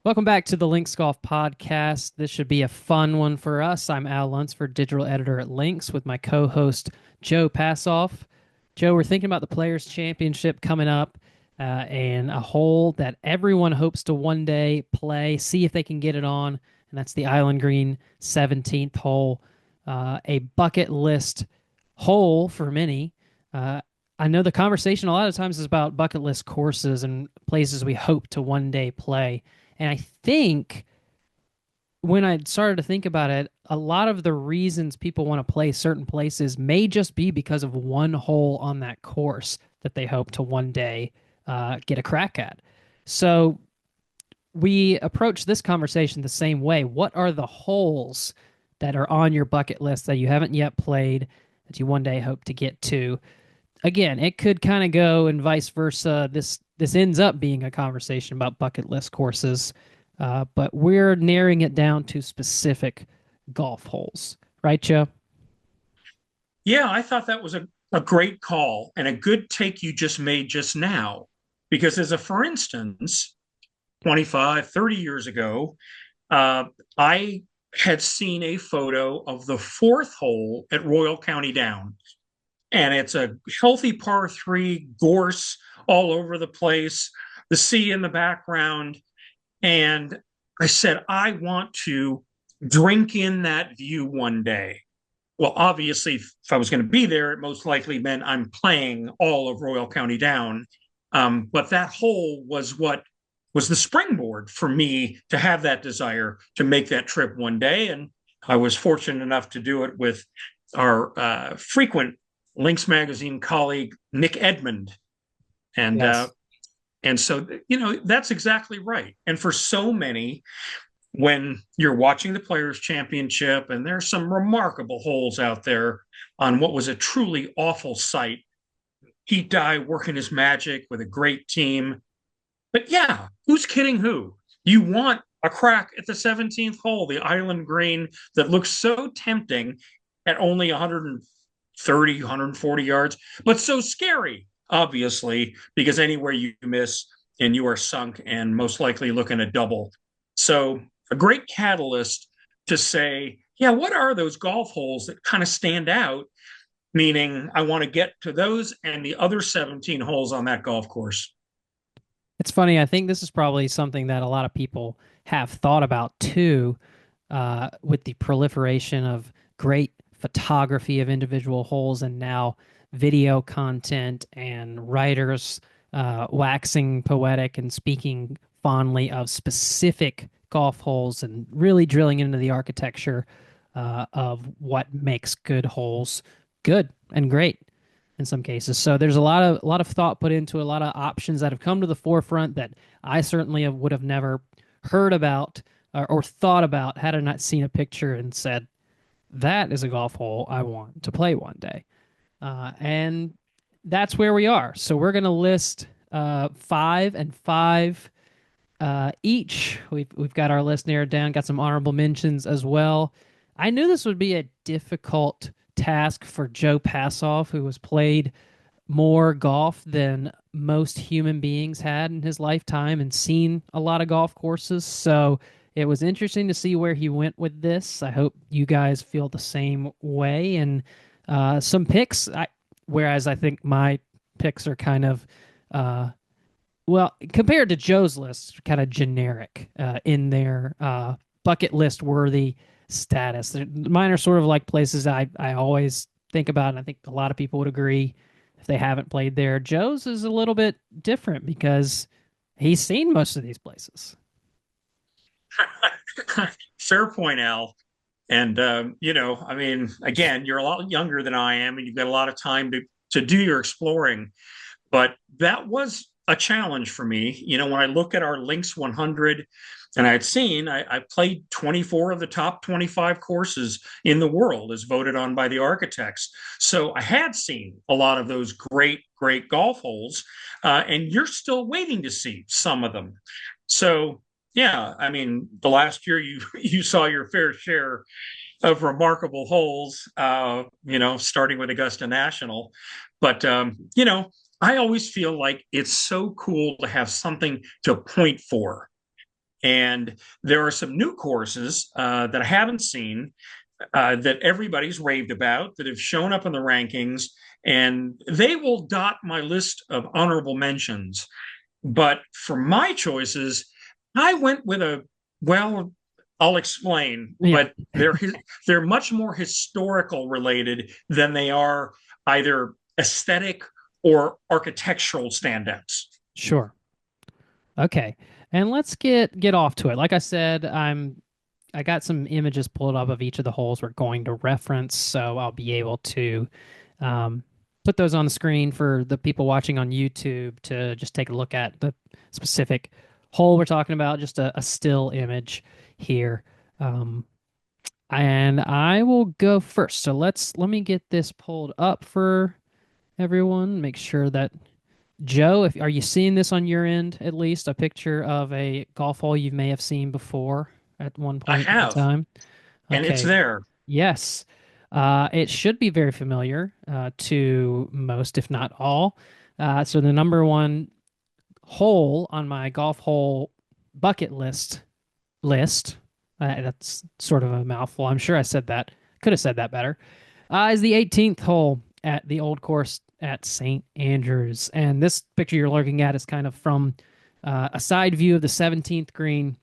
Welcome back to the Links Golf Podcast. This should be a fun one for us. I'm Al Lunsford, digital editor at Links, with my co-host Joe Passoff. Joe, we're thinking about the Players Championship coming up, and a hole that everyone hopes to one day play, see if they can get it on, and that's the Island Green 17th hole, a bucket list hole for many. Uh, I know the conversation a lot of times is about bucket list courses and places we hope to one day play. And I think when I started to think about it, a lot of the reasons people want to play certain places may just be because of one hole on that course that they hope to one day get a crack at. So we approach this conversation the same way. What are the holes that are on your bucket list that you haven't yet played that you one day hope to get to? Again, it could kind of go and vice versa. This ends up being a conversation about bucket list courses, but we're narrowing it down to specific golf holes, right, Joe? Yeah, I thought that was a great call and a good take you just made just now. Because, as a for instance, 25, 30 years ago, I had seen a photo of the fourth hole at Royal County Down. And it's a healthy par three, gorse all over the place, the sea in the background. And I said, I want to drink in that view one day. Well, obviously, if I was going to be there, it most likely meant I'm playing all of Royal County Down. But that hole was what was the springboard for me to have that desire to make that trip one day. And I was fortunate enough to do it with our frequent Links Magazine colleague, Nick Edmond. And Yes. and so, that's exactly right. And for so many, when you're watching the Players Championship, and there's some remarkable holes out there on what was a truly awful site. Pete Dye working his magic with a great team. But yeah, who's kidding who? You want a crack at the 17th hole, the Island Green that looks so tempting at only 130, 140 yards, but so scary, obviously, because anywhere you miss and you are sunk and most likely looking at double. So a great catalyst to say, yeah, what are those golf holes that kind of stand out? Meaning, I want to get to those and the other 17 holes on that golf course. It's funny. I think this is probably something that a lot of people have thought about too, with the proliferation of great photography of individual holes and now video content and writers waxing poetic and speaking fondly of specific golf holes and really drilling into the architecture of what makes good holes good and great in some cases. So there's a lot of thought put into a lot of options that have come to the forefront that I certainly would have never heard about or thought about had I not seen a picture and said that is a golf hole I want to play one day. And that's where we are. So we're going to list five and five each. We've got our list narrowed down. Got some honorable mentions as well. I knew this would be a difficult task for Joe Passoff, who has played more golf than most human beings had in his lifetime and seen a lot of golf courses. So it was interesting to see where he went with this. I hope you guys feel the same way. And some picks, whereas I think my picks are kind of, well, compared to Joe's list, kind of generic in their bucket list worthy status. Mine are sort of like places I always think about, and I think a lot of people would agree if they haven't played there. Joe's is a little bit different because he's seen most of these places. Fair point, Al. And I mean, again, you're a lot younger than I am, and you've got a lot of time to do your exploring. But that was a challenge for me. When I look at our Links 100, and I played 24 of the top 25 courses in the world as voted on by the architects. So I had seen a lot of those great, great golf holes, and you're still waiting to see some of them. So yeah, I mean, the last year you you saw your fair share of remarkable holes, starting with Augusta National. But, I always feel like it's so cool to have something to point for. And there are some new courses that I haven't seen that everybody's raved about that have shown up in the rankings, and they will dot my list of honorable mentions. But for my choices, I went with well, I'll explain, Yeah, but they're much more historical related than they are either aesthetic or architectural standouts. sure. Okay. And let's get off to it. Like I said, I got some images pulled up of each of the holes we're going to reference, so I'll be able to um, put those on the screen for the people watching on YouTube to just take a look at the specific hole we're talking about, just a still image here. Um, and I will go first. So let me get this pulled up for everyone. Make sure that Joe, if are you seeing this on your end at least? A picture of a golf hole you may have seen before at one I point in have, time. and it's Okay. there. Yes. It should be very familiar to most, if not all. So the number one hole on my golf hole bucket list. That's sort of a mouthful. I'm sure I said that. Could have said that better. Is the 18th hole at the old course at St. Andrews. And this picture you're looking at is kind of from a side view of the 17th green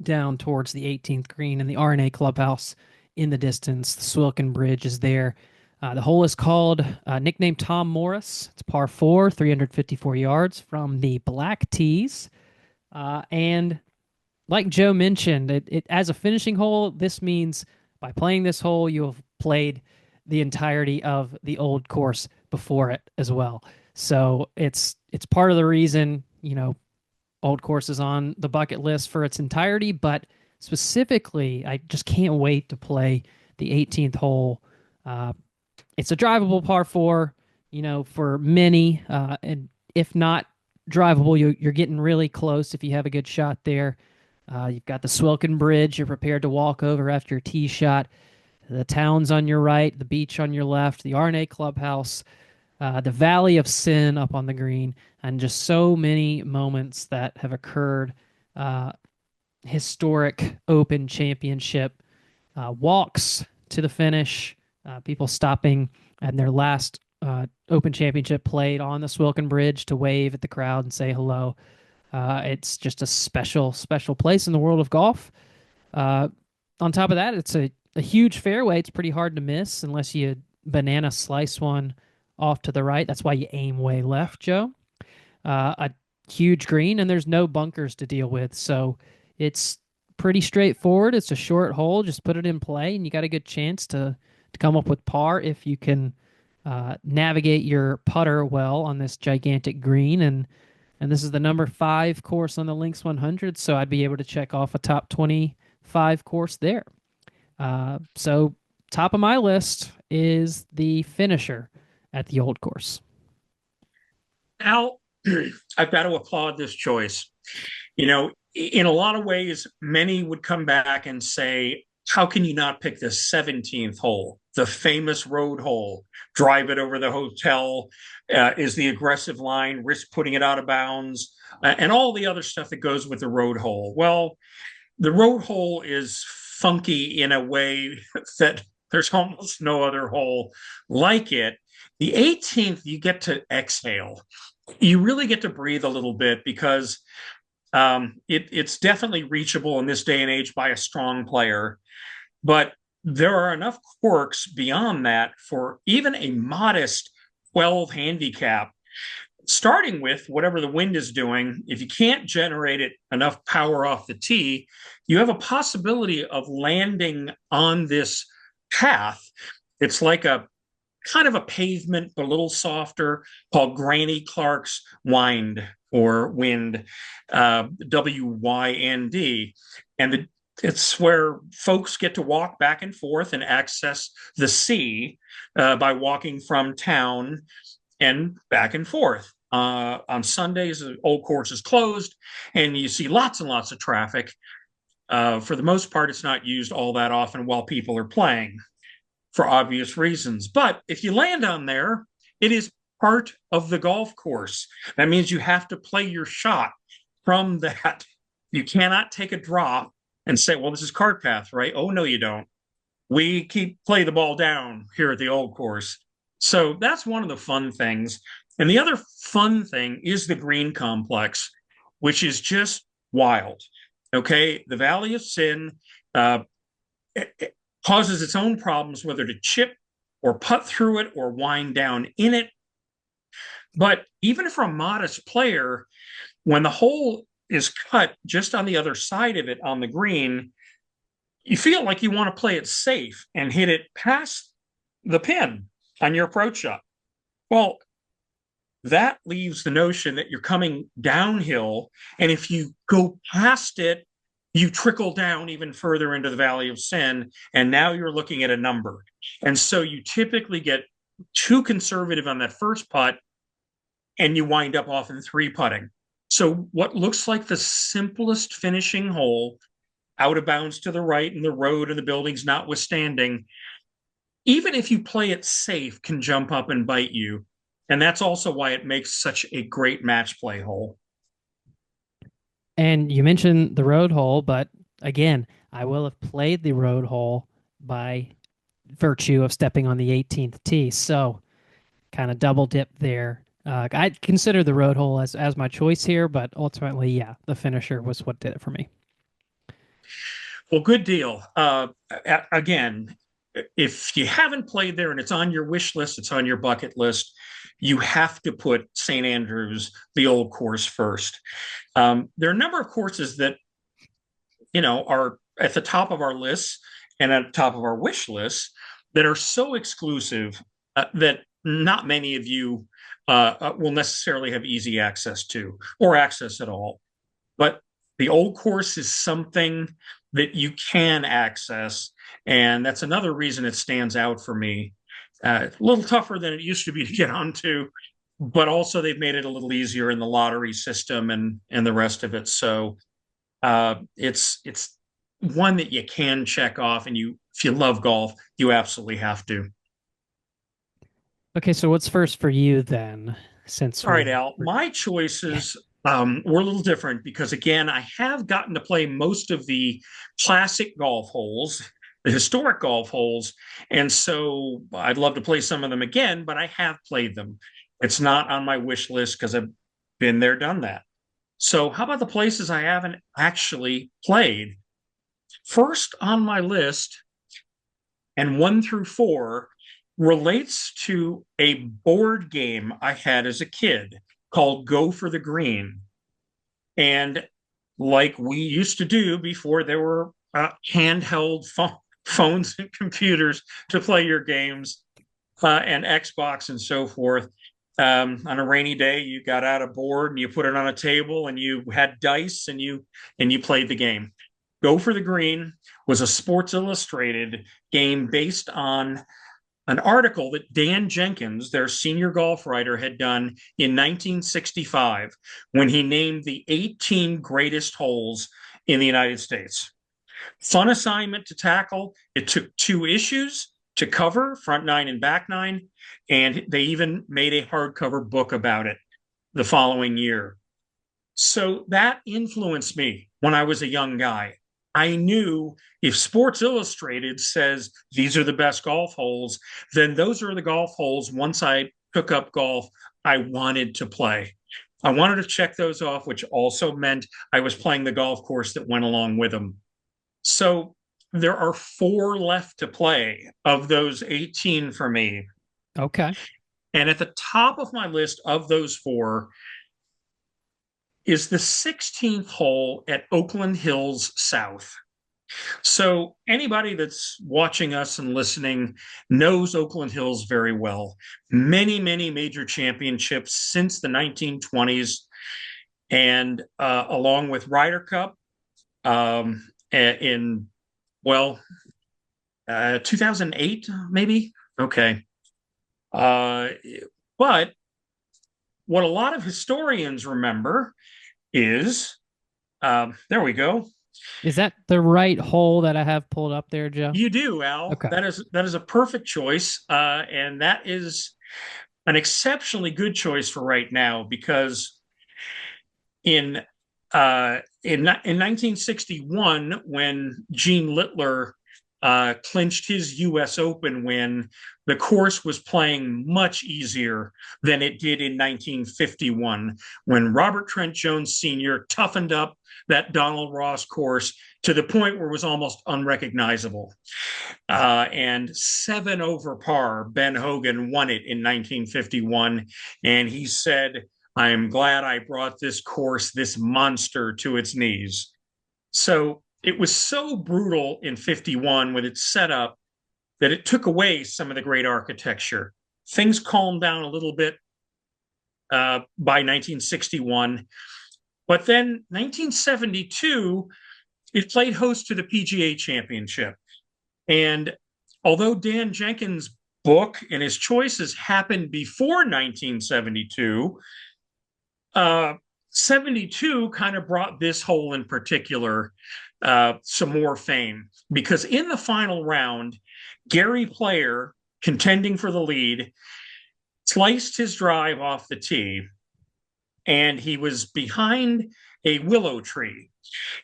down towards the 18th green and the RNA clubhouse in the distance. The Swilken Bridge is there. The hole is called, nicknamed Tom Morris. It's par four, 354 yards from the black tees. And like Joe mentioned, it as a finishing hole, this means by playing this hole, you have played the entirety of the old course before it as well. So it's part of the reason, old course is on the bucket list for its entirety, but specifically, I just can't wait to play the 18th hole. Uh, it's a drivable par four, for many, and if not drivable, you're getting really close if you have a good shot there. You've got the Swilken Bridge you're prepared to walk over after your tee shot. The town's on your right, the beach on your left, the RNA clubhouse, the Valley of Sin up on the green, and just so many moments that have occurred. Uh, Historic Open Championship walks to the finish, people stopping and their last Open Championship played on the Swilken Bridge to wave at the crowd and say hello. It's just a special, special place in the world of golf. Uh, on top of that, it's a huge fairway. It's pretty hard to miss unless you banana slice one off to the right. That's why you aim way left, Joe. A huge green, and there's no bunkers to deal with. So it's pretty straightforward. It's a short hole. Just put it in play, and you got a good chance to come up with par if you can navigate your putter well on this gigantic green. And this is the number 5 course on the Links 100, so I'd be able to check off a top 25 course there. So top of my list is the finisher at the old course. Al, I've got to applaud this choice. In a lot of ways, many would come back and say, how can you not pick the 17th hole, the famous road hole? Drive it over the hotel is the aggressive line, risk putting it out of bounds, and all the other stuff that goes with the road hole. Well, the road hole is funky in a way that there's almost no other hole like it. The 18th, you get to exhale. You really get to breathe a little bit because it's definitely reachable in this day and age by a strong player. But there are enough quirks beyond that for even a modest 12 handicap, starting with whatever the wind is doing. If you can't generate it enough power off the tee, you have a possibility of landing on this path. It's like a kind of a pavement, but a little softer, called Granny Clark's Wind or Wind, WYND. And it's where folks get to walk back and forth and access the sea by walking from town and back and forth. On Sundays, the old course is closed, and you see lots and lots of traffic. For the most part, it's not used all that often while people are playing for obvious reasons. But if you land on there, it is part of the golf course. That means you have to play your shot from that You cannot take a drop and say, well, this is cart path, right? Oh, no, you don't. We play the ball down here at the old course. So that's one of the fun things. And the other fun thing is the green complex, which is just wild. Okay. The Valley of Sin uh, it causes its own problems, whether to chip or putt through it or wind down in it. But even for a modest player, when the hole is cut just on the other side of it on the green, you feel like you want to play it safe and hit it past the pin on your approach shot. Well, that leaves the notion that you're coming downhill. And if you go past it, you trickle down even further into the Valley of Sin. And now you're looking at a number. And so you typically get too conservative on that first putt and you wind up often three putting. So what looks like the simplest finishing hole out of bounds to the right and the road and the buildings notwithstanding, even if you play it safe, can jump up and bite you. And that's also why it makes such a great match play hole. And you mentioned the road hole, but again, I will have played the road hole by virtue of stepping on the 18th tee. So kind of double dip there. I'd consider the road hole as my choice here, but ultimately, yeah, the finisher was what did it for me. Well, good deal. Again, if you haven't played there and it's on your wish list, it's on your bucket list, you have to put St. Andrews, the old course, first. There are a number of courses that, are at the top of our list and at the top of our wish list that are so exclusive that not many of you will necessarily have easy access to or access at all. But the old course is something that you can access. And that's another reason it stands out for me. A little tougher than it used to be to get onto, but also they've made it a little easier in the lottery system and the rest of it. So it's one that you can check off, and if you love golf, you absolutely have to. Okay, so what's first for you then? Since All right, we, Al. My yeah, choices were a little different because, again, I have gotten to play most of the classic golf holes, the historic golf holes. And so I'd love to play some of them again, but I have played them. It's not on my wish list because I've been there, done that. So, how about the places I haven't actually played? First on my list, and one through four, relates to a board game I had as a kid called Go for the Green. And like we used to do before there were handheld phones and computers to play your games and Xbox and so forth. On a rainy day, you got out a board and you put it on a table and you had dice and you played the game. Go for the Green was a Sports Illustrated game based on an article that Dan Jenkins, their senior golf writer, had done in 1965 when he named the 18 greatest holes in the United States. Fun assignment to tackle. It took two issues to cover, front nine and back nine, and they even made a hardcover book about it the following year. So that influenced me when I was a young guy. I knew if Sports Illustrated says these are the best golf holes, then those are the golf holes once I took up golf, I wanted to play. I wanted to check those off, which also meant I was playing the golf course that went along with them. So there are four left to play of those 18 for me. okay. And at the top of my list of those four is the 16th hole at Oakland Hills South. So anybody that's watching us and listening knows Oakland Hills very well. Many, many major championships since the 1920s, and along with Ryder Cup in, well, 2008, maybe. Okay. Uh, but what a lot of historians remember is there we go. Is that the right hole that I have pulled up there, Joe? You do, Al. Okay. That is a perfect choice, and that is an exceptionally good choice for right now because in In 1961, when Gene Littler clinched his U.S. Open win, the course was playing much easier than it did in 1951 when Robert Trent Jones Sr. toughened up that Donald Ross course to the point where it was almost unrecognizable. And 7 over par, Ben Hogan won it in 1951. And he said, I am glad I brought this course, this monster, to its knees. So it was so brutal in 51 with its setup that it took away some of the great architecture. Things calmed down a little bit by 1961. But then 1972, it played host to the PGA Championship. And although Dan Jenkins' book and his choices happened before 1972, 72 kind of brought this hole in particular some more fame because in the final round, Gary Player, contending for the lead, sliced his drive off the tee and he was behind a willow tree.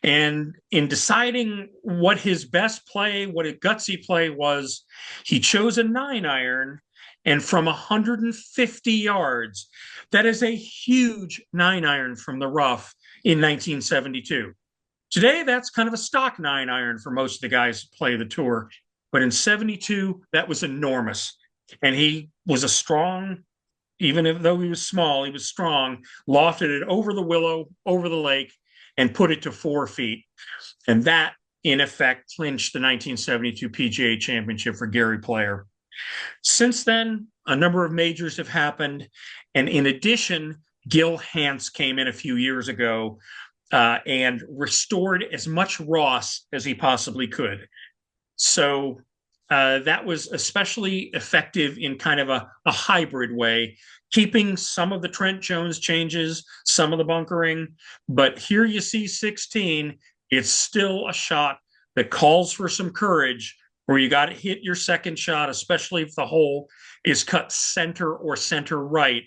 And in deciding what his best play, what a gutsy play was, he chose a 9-iron. And from 150 yards, that is a huge 9-iron from the rough in 1972. Today, that's kind of a stock 9-iron for most of the guys who play the tour. But in 72, that was enormous. And he was a strong, even though he was small, he was strong, lofted it over the willow, over the lake, and put it to 4 feet. And that, in effect, clinched the 1972 PGA Championship for Gary Player. Since then, a number of majors have happened. And in addition, Gil Hanse came in a few years ago and restored as much Ross as he possibly could. So that was especially effective in kind of a hybrid way, keeping some of the Trent Jones changes, some of the bunkering. But here you see 16, it's still a shot that calls for some courage where you got to hit your second shot, especially if the hole is cut center or center right.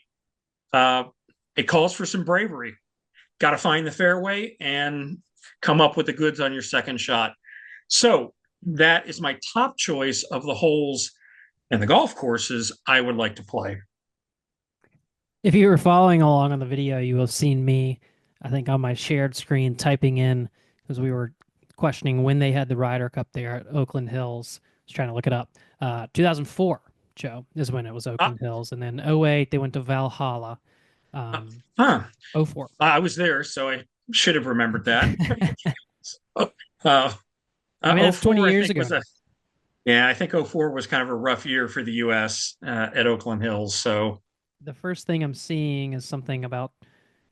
It calls for some bravery. Got to find the fairway and come up with the goods on your second shot. So that is my top choice of the holes and the golf courses I would like to play. If you were following along on the video, you will have seen me, I think, on my shared screen typing in because we were questioning when they had the Ryder Cup there at Oakland Hills. I was trying to look it up. 2004, Joe, is when it was Oakland Hills. And then '08, they went to Valhalla. Huh. '04. I was there, so I should have remembered that. I mean, that's 20 04, I years think, ago. was a yeah, I think '04 was kind of a rough year for the U.S. At Oakland Hills. So The first thing I'm seeing is something about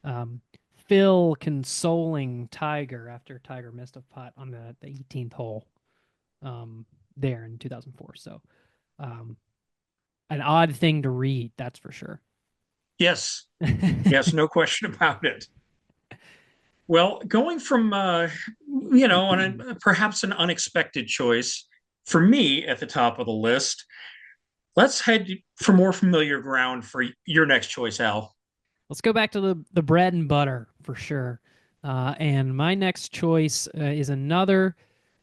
um, Phil consoling Tiger after Tiger missed a putt on the 18th hole there in 2004. So um, an odd thing to read, that's for sure. yes, yes, no question about it. Well, going from on perhaps an unexpected choice for me at the top of the list, let's head for more familiar ground for your next choice, Al. Let's go back to the bread and butter for sure. And my next choice is another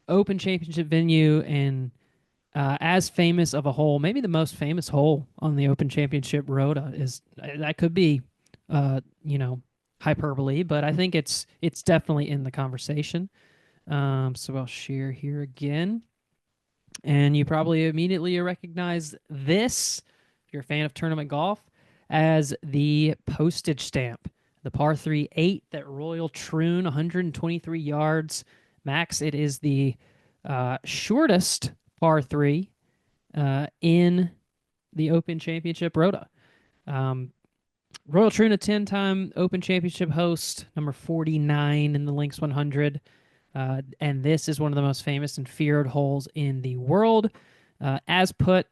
Open Championship venue and as famous of a hole, maybe the most famous hole on the Open Championship Rota is that could be, you know, hyperbole, but I think it's definitely in the conversation. So I'll share here again, and you probably immediately recognize this if you're a fan of tournament golf as the postage stamp, the par 3 8 that Royal Troon, 123 yards max. It is the shortest par 3 in the Open Championship Rota. Royal Troon, a 10-time Open Championship host, number 49 in the Links 100. And this is one of the most famous and feared holes in the world. As put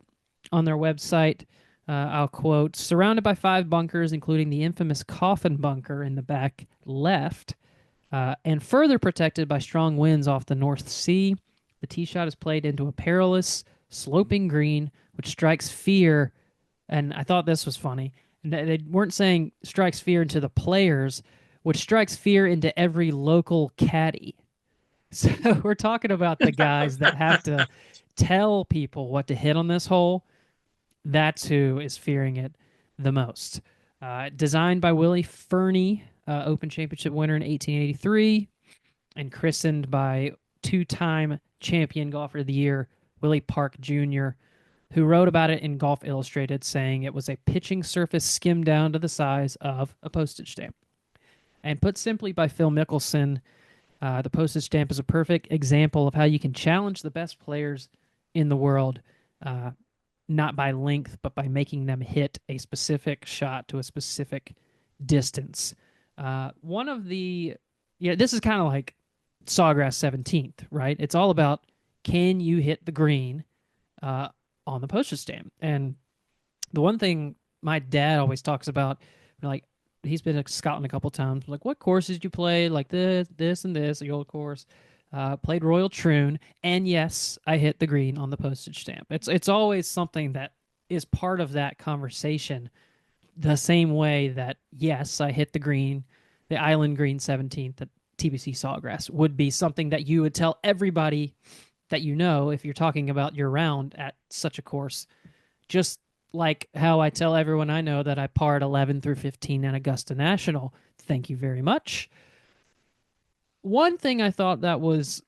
on their website, I'll quote, surrounded by 5 bunkers, including the infamous coffin bunker in the back left, and further protected by strong winds off the North Sea. The tee shot is played into a perilous, sloping green, which strikes fear. And I thought this was funny. They weren't saying strikes fear into the players. which strikes fear into every local caddy. So we're talking about the guys that have to tell people what to hit on this hole. That's who is fearing it the most. Designed by Willie Fernie, Open Championship winner in 1883, and christened by two-time champion golfer of the year, Willie Park Jr., who wrote about it in Golf Illustrated, saying it was a pitching surface skimmed down to the size of a postage stamp. And put simply by Phil Mickelson, the postage stamp is a perfect example of how you can challenge the best players in the world, uh, not by length, but by making them hit a specific shot to a specific distance. One of the, yeah, this is kind of like Sawgrass 17th, right? It's all about can you hit the green uh, on the postage stamp? And the one thing my dad always talks about, like, he's been scouting a couple times. Like, what courses did you play? Like this, and this, the old course. Played Royal Troon, and yes, I hit the green on the postage stamp. It's always something that is part of that conversation. The same way that yes, I hit the green, the Island Green 17th at TBC Sawgrass would be something that you would tell everybody that you know if you're talking about your round at such a course. Just like how I tell everyone I know that I parred 11 through 15 at Augusta National. Thank you very much. One thing I thought that was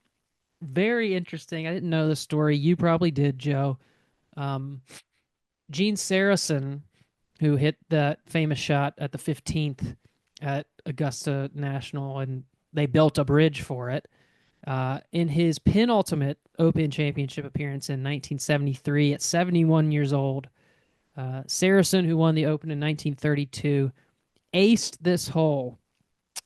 very interesting, I didn't know the story. You probably did, Joe. Um, Gene Saracen, who hit that famous shot at the 15th at Augusta National, and they built a bridge for it. In his penultimate Open Championship appearance in 1973, at 71 years old, Saracen, who won the Open in 1932, aced this hole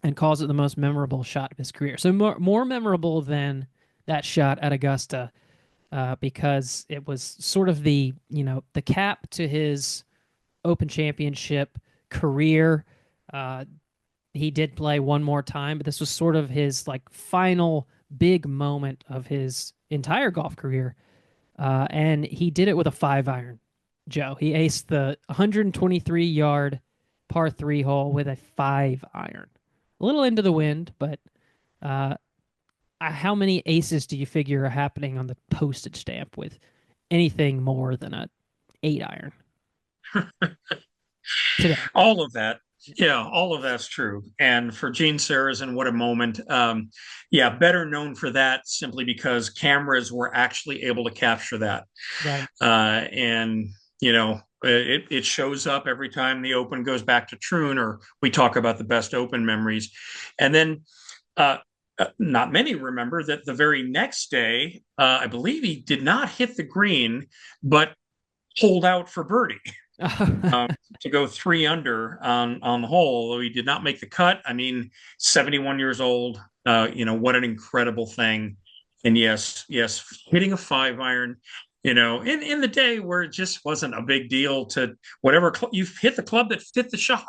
and calls it the most memorable shot of his career. So more memorable than that shot at Augusta, because it was sort of the cap to his Open Championship career. Uh, he did play one more time, but this was sort of his like final big moment of his entire golf career. And he did it with a 5 iron. Joe, he aced the 123-yard par three hole with a 5 iron. A little into the wind, but uh, how many aces do you figure are happening on the postage stamp with anything more than a 8 iron today? All of that. Yeah, all of that's true. And for Gene Sarazen, what a moment. Yeah, better known for that simply because cameras were actually able to capture that. Right. And, it shows up every time the Open goes back to Troon or we talk about the best Open memories. And then uh, not many remember that the very next day, I believe he did not hit the green, but pulled out for birdie. um, to go 3 under on the hole, although he did not make the cut. I mean, 71 years old. What an incredible thing. And yes, hitting a 5 iron. In the day where it just wasn't a big deal to whatever you hit the club that fit the shot.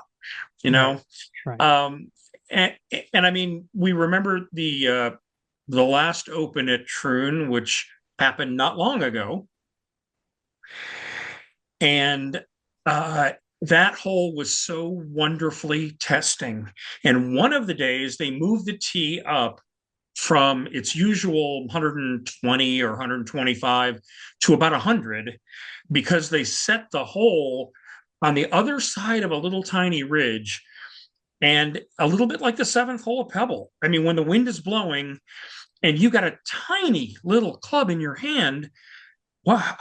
You Right. know, Right. um, and I mean, we remember the last Open at Troon, which happened not long ago. And uh, that hole was so wonderfully testing. And one of the days they moved the tee up from its usual 120 or 125 to about 100 because they set the hole on the other side of a little tiny ridge and a little bit like the seventh hole of Pebble. I mean, when the wind is blowing and you got a tiny little club in your hand, wow,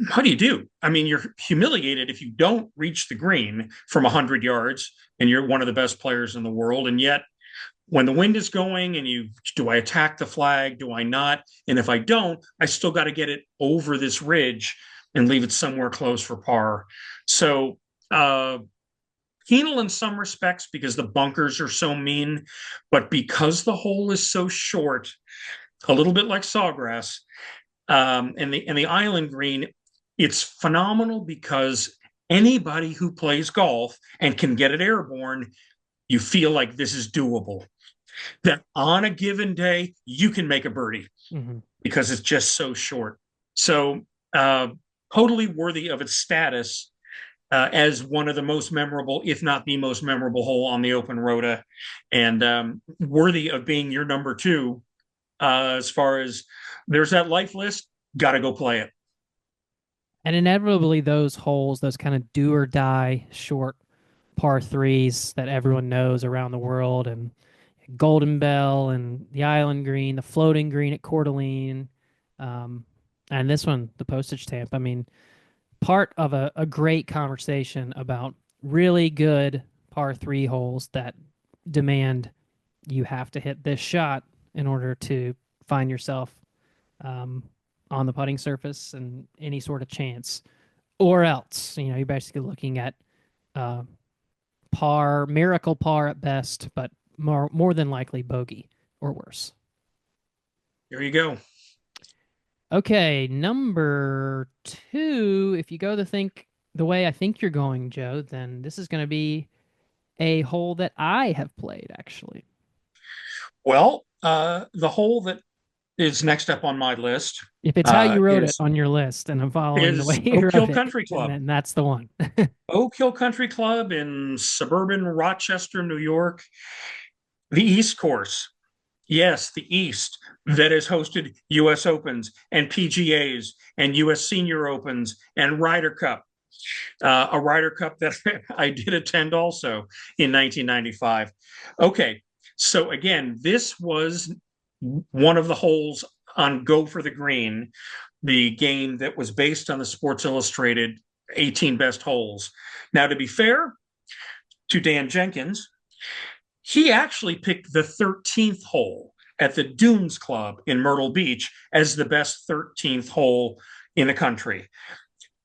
how do you do? I mean, you're humiliated if you don't reach the green from 100 yards and you're one of the best players in the world. And yet, when the wind is going and do I attack the flag? Do I not? And if I don't, I still got to get it over this ridge and leave it somewhere close for par. So, penal in some respects because the bunkers are so mean, but because the hole is so short, a little bit like Sawgrass, and the Island Green, it's phenomenal because anybody who plays golf and can get it airborne, you feel like this is doable. That on a given day you can make a birdie Mm-hmm. because it's just so short. So totally worthy of its status as one of the most memorable, if not the most memorable hole on the Open Rota, and worthy of being your number two. As far as there's that life list, got to go play it. And inevitably, those holes, those kind of do or die short par threes that everyone knows around the world, and Golden Bell and the Island Green, the floating green at Coeur d'Alene, um, and this one, the postage stamp. I mean, part of a great conversation about really good par three holes that demand you have to hit this shot in order to find yourself um, on the putting surface and any sort of chance. Or else, you're basically looking at uh, par, miracle par at best, but more than likely bogey or worse. There you go. Okay, number two. If you go to think the way I think you're going, Joe, then this is going to be a hole that I have played actually. Well, the hole that is next up on my list If it's how you wrote it is on your list, and I'm following the way is you Oak wrote Hill it, Country and Club. then that's the one. Oak Hill Country Club in suburban Rochester, New York. The East Course. Yes, the East that has hosted U.S. Opens and PGAs and U.S. Senior Opens and Ryder Cup, a Ryder Cup that I did attend also in 1995. Okay, so again, this was one of the holes on Go for the Green, the game that was based on the Sports Illustrated 18 best holes. Now, to be fair to Dan Jenkins, he actually picked the 13th hole at the Dunes Club in Myrtle Beach as the best 13th hole in the country.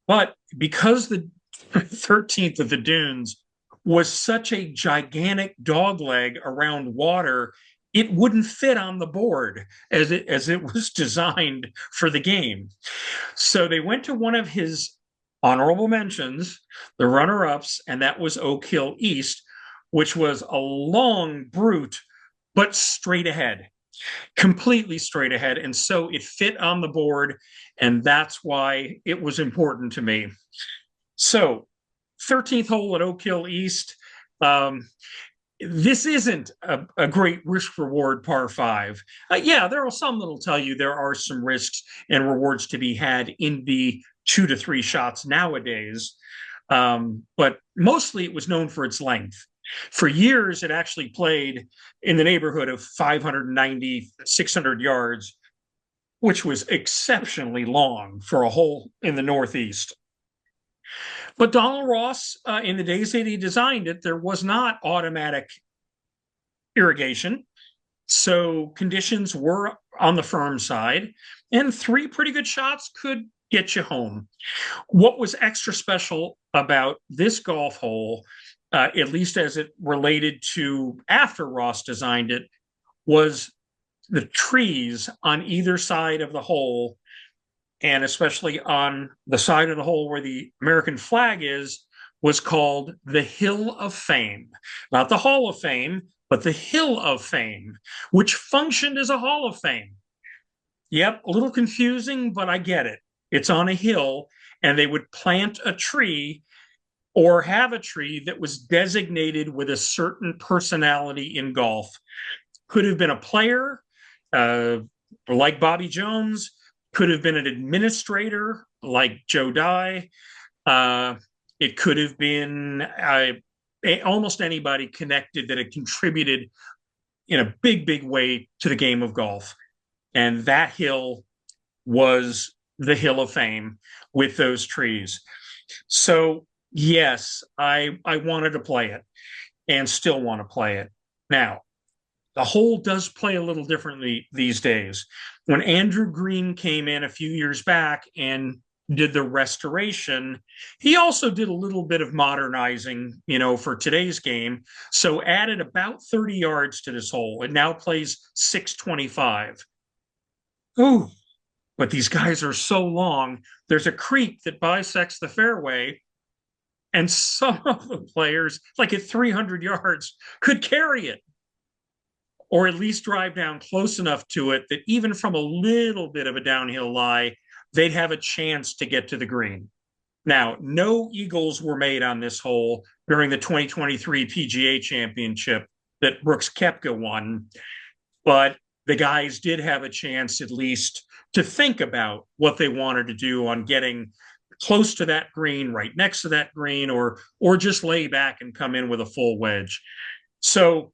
But because the 13th of the Dunes was such a gigantic dogleg around water, it wouldn't fit on the board as it was designed for the game. So they went to one of his honorable mentions, the runner-ups, and that was Oak Hill East, which was a long brute, but straight ahead, completely straight ahead. And so it fit on the board, and that's why it was important to me. So, 13th hole at Oak Hill East. Um, this isn't a great risk reward par five. Yeah, there are some that'll tell you there are some risks and rewards to be had in the 2 to 3 shots nowadays. But mostly it was known for its length. For years, it actually played in the neighborhood of 590, 600 yards, which was exceptionally long for a hole in the Northeast. But Donald Ross, in the days that he designed it, there was not automatic irrigation. So conditions were on the firm side, and 3 pretty good shots could get you home. What was extra special about this golf hole, at least as it related to after Ross designed it, was the trees on either side of the hole, and especially on the side of the hole where the American flag is, was called the Hill of Fame. Not the Hall of Fame, but the Hill of Fame, which functioned as a Hall of Fame. Yep, a little confusing, but I get it. It's on a hill, and they would plant a tree or have a tree that was designated with a certain personality in golf. Could have been a player, uh, like Bobby Jones, could have been an administrator like Joe Dye. It could have been almost anybody connected that had contributed in a big, big way to the game of golf. And that hill was the Hill of Fame with those trees. So, yes, I wanted to play it and still want to play it. Now, the hole does play a little differently these days. When Andrew Green came in a few years back and did the restoration, he also did a little bit of modernizing, for today's game. So added about 30 yards to this hole. It now plays 625. Ooh, but these guys are so long. There's a creek that bisects the fairway, and some of the players, like at 300 yards, could carry it, or at least drive down close enough to it that even from a little bit of a downhill lie, they'd have a chance to get to the green. Now, no eagles were made on this hole during the 2023 PGA Championship that Brooks Koepka won, but the guys did have a chance at least to think about what they wanted to do on getting close to that green, right next to that green, or just lay back and come in with a full wedge. So,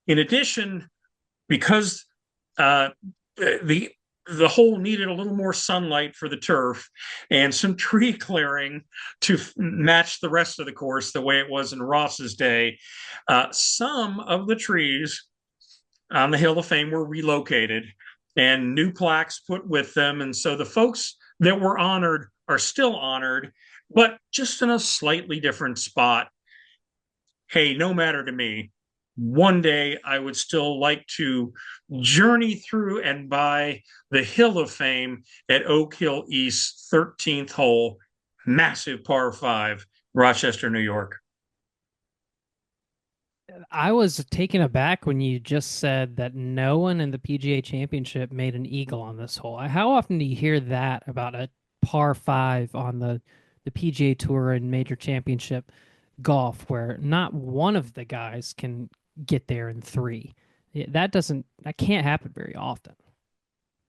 in addition, because uh, the the hole needed a little more sunlight for the turf and some tree clearing to match the rest of the course the way it was in Ross's day. Some of the trees on the Hill of Fame were relocated and new plaques put with them. And so the folks that were honored are still honored, but just in a slightly different spot. Hey, no matter to me. One day I would still like to journey through and by the Hill of Fame at Oak Hill East, 13th hole, massive par five, Rochester, New York. I was taken aback when you just said that no one in the PGA Championship made an eagle on this hole. How often do you hear that about a par five on the PGA Tour and Major Championship golf, where not one of the guys can get there in three? That can't happen very often.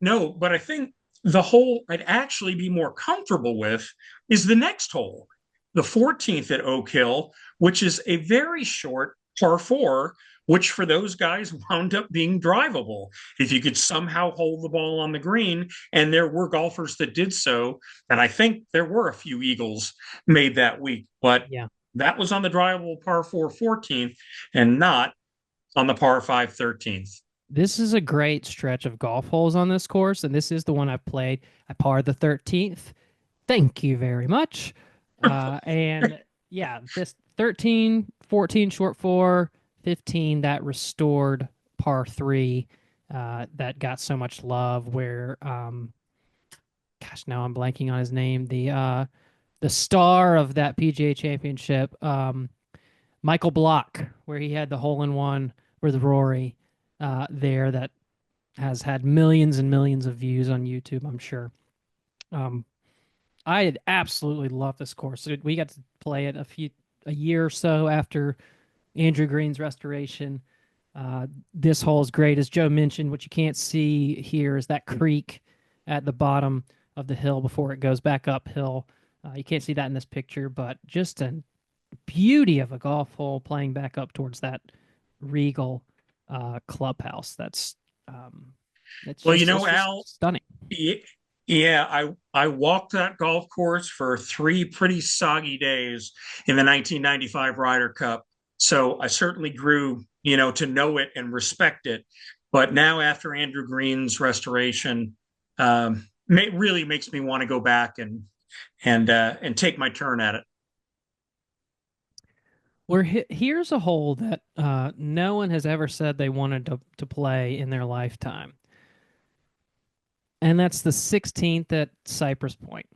No, but I think the hole I'd actually be more comfortable with is the next hole, the 14th at Oak Hill, which is a very short par four, which for those guys wound up being drivable. If you could somehow hold the ball on the green, and there were golfers that did so, and I think there were a few eagles made that week, but Yeah. that was on the drivable par four 14th and not on the par five 13th. This is a great stretch of golf holes on this course, and this is the one I played. I parred the 13th. Thank you very much. And yeah, this 13, 14 short four, 15 that restored par three that got so much love where gosh, now I'm blanking on his name. The star of that PGA championship, Michael Block, where he had the hole in one with Rory there that has had millions and millions of views on YouTube, I'm sure. Um, I had absolutely loved this course. We got to play it a year or so after Andrew Green's restoration. This hole is great, as Joe mentioned. What you can't see here is that creek at the bottom of the hill before it goes back uphill. You can't see that in this picture, but just a beauty of a golf hole playing back up towards that regal clubhouse. That's Well, you just know, it's just Al, stunning. yeah, I walked that golf course for three pretty soggy days in the 1995 Ryder Cup. So I certainly grew, to know it and respect it. But now after Andrew Green's restoration, really makes me want to go back and take my turn at it. Here's a hole that no one has ever said they wanted to play in their lifetime, and that's the 16th at Cypress Point.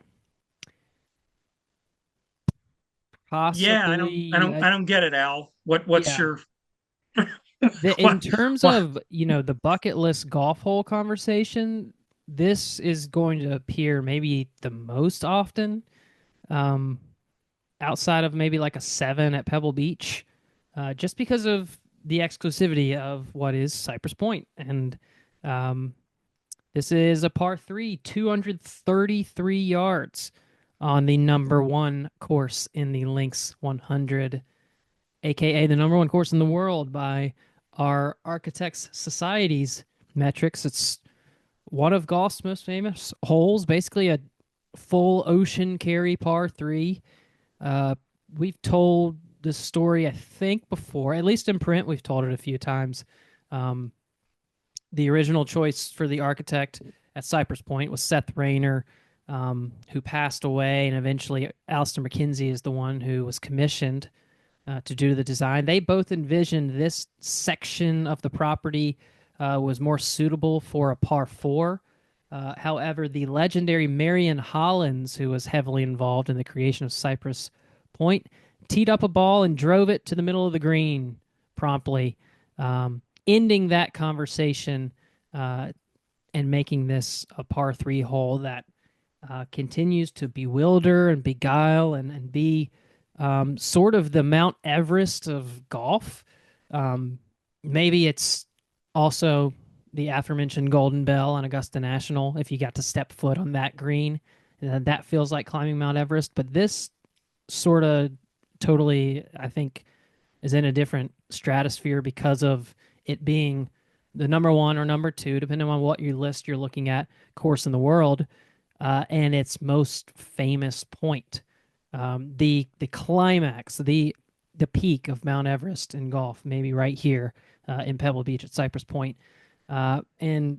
Yeah, I don't, I Possibly, don't, I don't get it, Al. What's yeah. your In what terms what? of, the bucket list golf hole conversation, this is going to appear maybe the most often, um, outside of maybe like a seven at Pebble Beach, just because of the exclusivity of what is Cypress Point. And um, this is a par three, 233 yards on the number one course in the Links 100, aka the number one course in the world by our Architects Society's metrics. It's one of golf's most famous holes, basically a full ocean carry par three. Uh, we've told this story, I think, before, at least in print. We've told it a few times. Um, the original choice for the architect at Cypress Point was Seth Rayner, who passed away, and eventually Alistair McKenzie is the one who was commissioned to do the design. They both envisioned this section of the property was more suitable for a par four. However, the legendary Marion Hollins, who was heavily involved in the creation of Cypress Point, teed up a ball and drove it to the middle of the green promptly, ending that conversation and making this a par three hole that continues to bewilder and beguile and be sort of the Mount Everest of golf. Um, Maybe it's also the aforementioned Golden Bell on Augusta National if you got to step foot on that green. That feels like climbing Mount Everest. But this sort of totally, I think, is in a different stratosphere because of it being the number one or number two, depending on what your list you're looking at, course in the world, and its most famous point, the climax, the peak of Mount Everest in golf, maybe right here in Pebble Beach at Cypress Point. And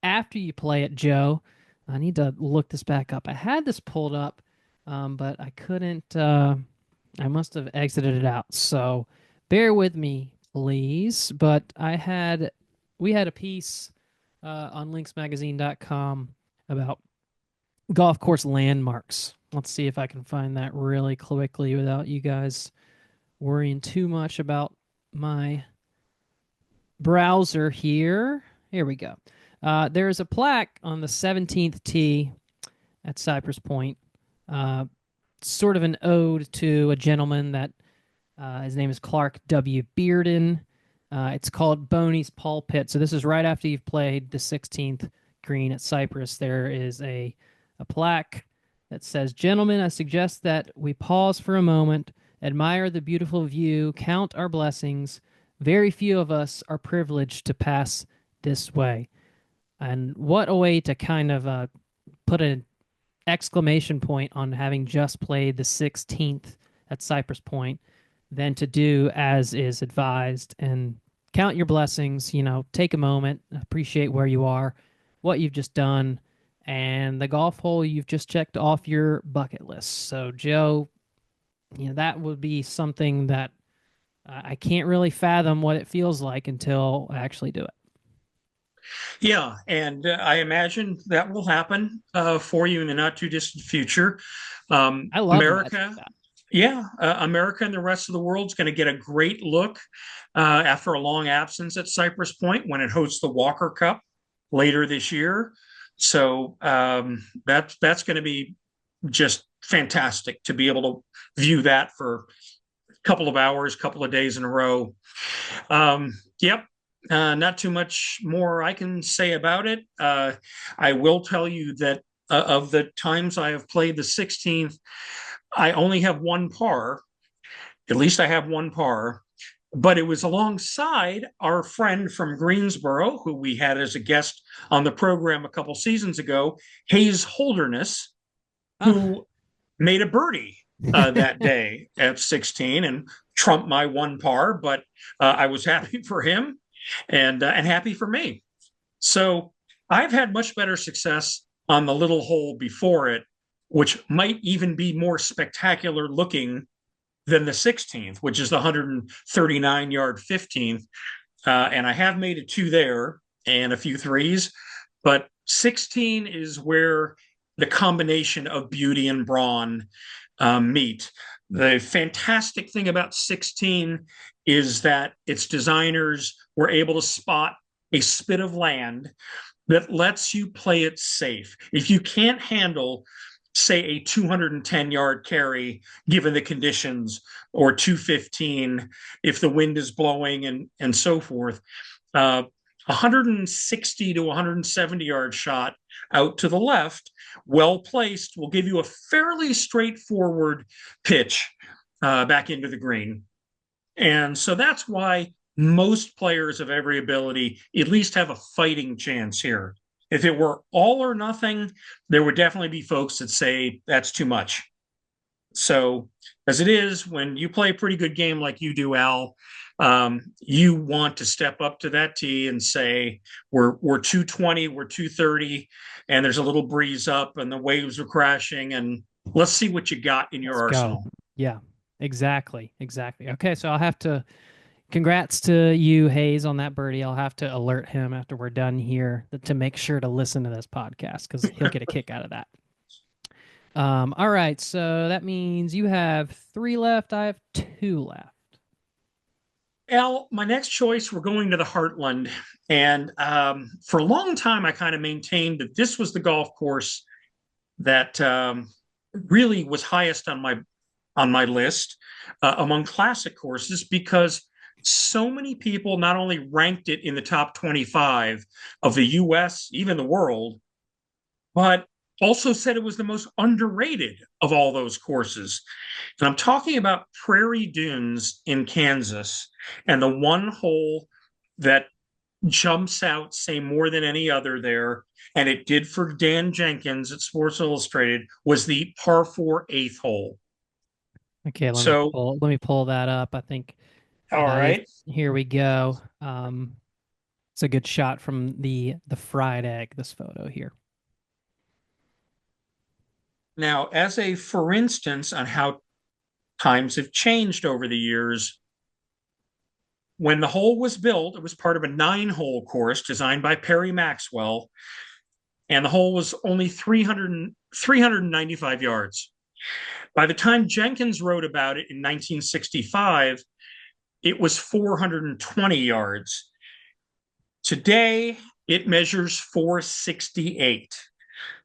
after you play it, Joe, I need to look this back up. I had this pulled up, but I couldn't. I must have exited it out. So bear with me, please. But we had a piece on linksmagazine.com about golf course landmarks. Let's see if I can find that really quickly without you guys worrying too much about my browser here. Here we go. There's a plaque on the 17th tee at Cypress Point, uh, sort of an ode to a gentleman that his name is Clark W. Bearden. It's called Boney's Pulpit. So this is right after you've played the 16th green at Cypress. There is a plaque that says, "Gentlemen, I suggest that we pause for a moment, admire the beautiful view, count our blessings. Very few of us are privileged to pass this way." And what a way to kind of put an exclamation point on having just played the 16th at Cypress Point than to do as is advised and count your blessings, take a moment, appreciate where you are, what you've just done, and the golf hole you've just checked off your bucket list. So, Joe, that would be something that I can't really fathom what it feels like until I actually do it. Yeah, and I imagine that will happen for you in the not too distant future. I love when that's like America, that. yeah, America and the rest of the world's going to get a great look after a long absence at Cypress Point when it hosts the Walker Cup later this year. So that's going to be just fantastic to be able to view that for a couple of hours, couple of days in a row. Yep. Not too much more I can say about it. I will tell you that of the times I have played the 16th, I only have one par. At least I have one par, but it was alongside our friend from Greensboro, who we had as a guest on the program a couple seasons ago, Hayes Holderness, Ah, who made a birdie that day at 16 and trumped my one par. But I was happy for him and happy for me. So I've had much better success on the little hole before it, which might even be more spectacular looking than the 16th, which is the 139-yard 15th. And I have made it two there and a few threes, but 16 is where the combination of beauty and brawn meet. The fantastic thing about 16 is that its designers were able to spot a spit of land that lets you play it safe. If you can't handle, say, a 210-yard carry given the conditions, or 215 if the wind is blowing and so forth, 160 to 170-yard shot out to the left, well placed, will give you a fairly straightforward pitch back into the green. And so that's why most players of every ability at least have a fighting chance here. If it were all or nothing, there would definitely be folks that say that's too much. So, as it is, when you play a pretty good game like you do, Al, you want to step up to that tee and say, we're 220, we're 230, and there's a little breeze up and the waves are crashing, and let's see what you got in your let's go. arsenal. Yeah, exactly. Exactly. Okay, so I'll have to congrats to you, Hayes, on that birdie. I'll have to alert him after we're done here to make sure to listen to this podcast because he'll get a kick out of that. All right, so that means you have three left. I have two left. Al, my next choice, we're going to the Heartland. And for a long time, I kind of maintained that this was the golf course that really was highest on my list among classic courses because so many people not only ranked it in the top 25 of the US, even the world, but also said it was the most underrated of all those courses. And I'm talking about Prairie Dunes in Kansas, and the one hole that jumps out, say, more than any other there, and it did for Dan Jenkins at Sports Illustrated, was the par four eighth hole. Okay, So, let me pull that up. I think all this right. here we go. It's a good shot from the fried egg, this photo here. Now, as a for instance on how times have changed over the years, when the hole was built, it was part of a 9 hole course designed by Perry Maxwell, and the hole was only 395 yards. By the time Jenkins wrote about it in 1965, it was 420 yards. Today, it measures 468.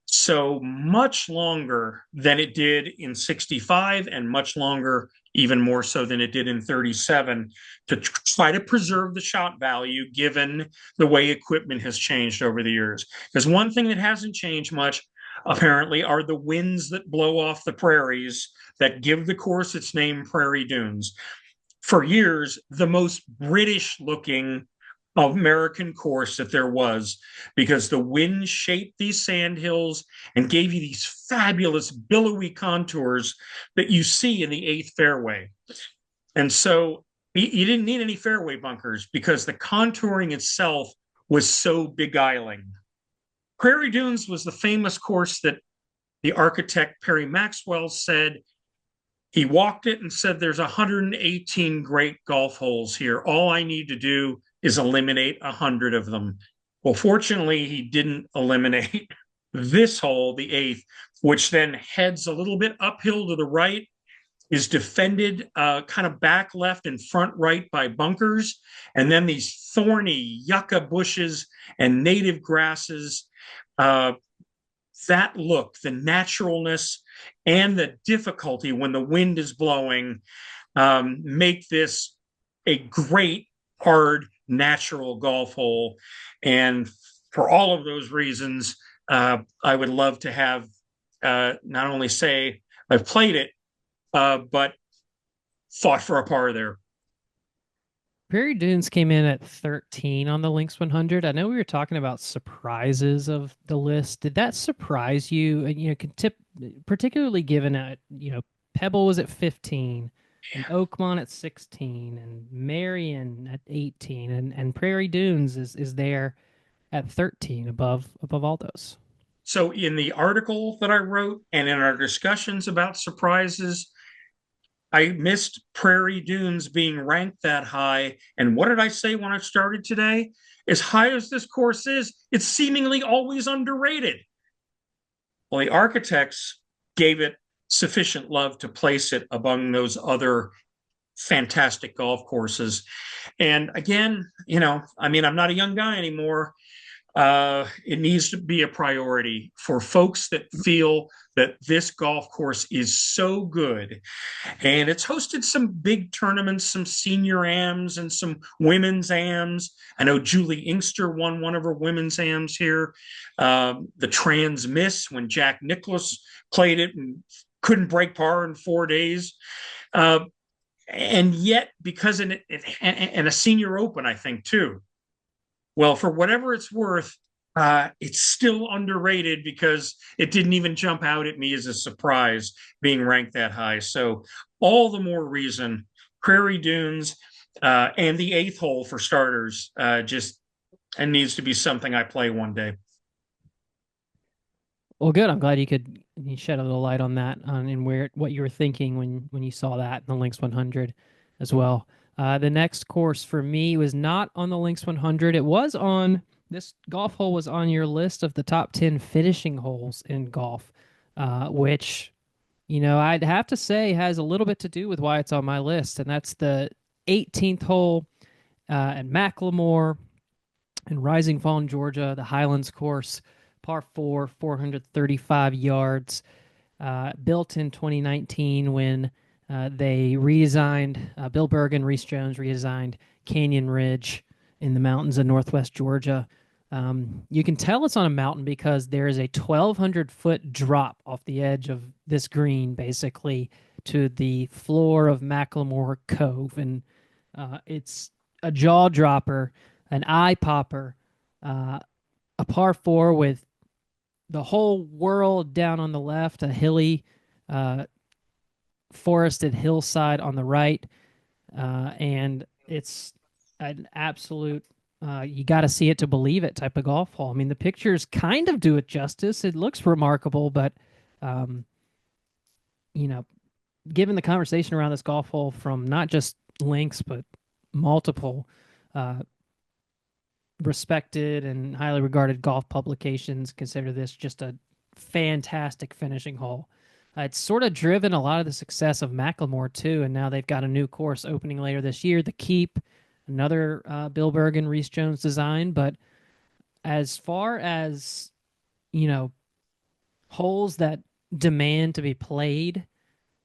So much longer than it did in 65, and much longer, even more so than it did in 37, to try to preserve the shot value given the way equipment has changed over the years. Because one thing that hasn't changed much, apparently, are the winds that blow off the prairies that give the course its name, Prairie Dunes. For years, the most British looking American course that there was, because the wind shaped these sand hills and gave you these fabulous billowy contours that you see in the eighth fairway. And so you didn't need any fairway bunkers because the contouring itself was so beguiling. Prairie Dunes was the famous course that the architect Perry Maxwell said he walked it and said, there's 118 great golf holes here. All I need to do is eliminate 100 of them. Well, fortunately, he didn't eliminate this hole, the eighth, which then heads a little bit uphill to the right, is defended kind of back left and front right by bunkers, and then these thorny yucca bushes and native grasses. Uh, that look, the naturalness and the difficulty when the wind is blowing, make this a great, hard, natural golf hole. And for all of those reasons, I would love to have not only say I've played it, but fought for a par there. Prairie Dunes came in at 13 on the Lynx 100. I know we were talking about surprises of the list. Did that surprise you? And, particularly given that, Pebble was at 15 and Oakmont at 16 and Marion at 18 and Prairie Dunes is there at 13 above all those. So, in the article that I wrote and in our discussions about surprises, I missed Prairie Dunes being ranked that high. And what did I say when I started today? As high as this course is, it's seemingly always underrated. Well, the architects gave it sufficient love to place it among those other fantastic golf courses. And again, I'm not a young guy anymore. It needs to be a priority for folks that feel that this golf course is so good. And it's hosted some big tournaments, some senior AMs and some women's AMs. I know Julie Inkster won one of her women's AMs here. The Trans Miss, when Jack Nicklaus played it and couldn't break par in 4 days. And yet, because and a senior open, I think, too. Well, for whatever it's worth, it's still underrated because it didn't even jump out at me as a surprise being ranked that high. So, all the more reason Prairie Dunes and the eighth hole for starters just and needs to be something I play one day. Well, good. I'm glad you shed a little light on that and what you were thinking when you saw that in the Lynx 100 as well. The next course for me was not on the Lynx 100. It was on this golf hole was on your list of the top 10 finishing holes in golf, which I'd have to say has a little bit to do with why it's on my list, and that's the 18th hole at McLemore in Rising Fawn, Georgia, the Highlands course, par four, 435 yards, built in 2019 when they redesigned, Bill Berg and Reese Jones redesigned Canyon Ridge in the mountains of northwest Georgia. You can tell it's on a mountain because there is a 1,200-foot drop off the edge of this green, basically, to the floor of McLemore Cove. And it's a jaw dropper, an eye popper, uh, a par four with the whole world down on the left, a hilly, uh, forested hillside on the right, and it's an absolute. You got to see it to believe it type of golf hole. I mean, the pictures kind of do it justice. It looks remarkable, but um, you know, given the conversation around this golf hole from not just links but multiple uh, respected and highly regarded golf publications consider this just a fantastic finishing hole. It's sort of driven a lot of the success of McLemore too, and now they've got a new course opening later this year, the Keep, another Bill Berg and Reese Jones design. But as far as you know, holes that demand to be played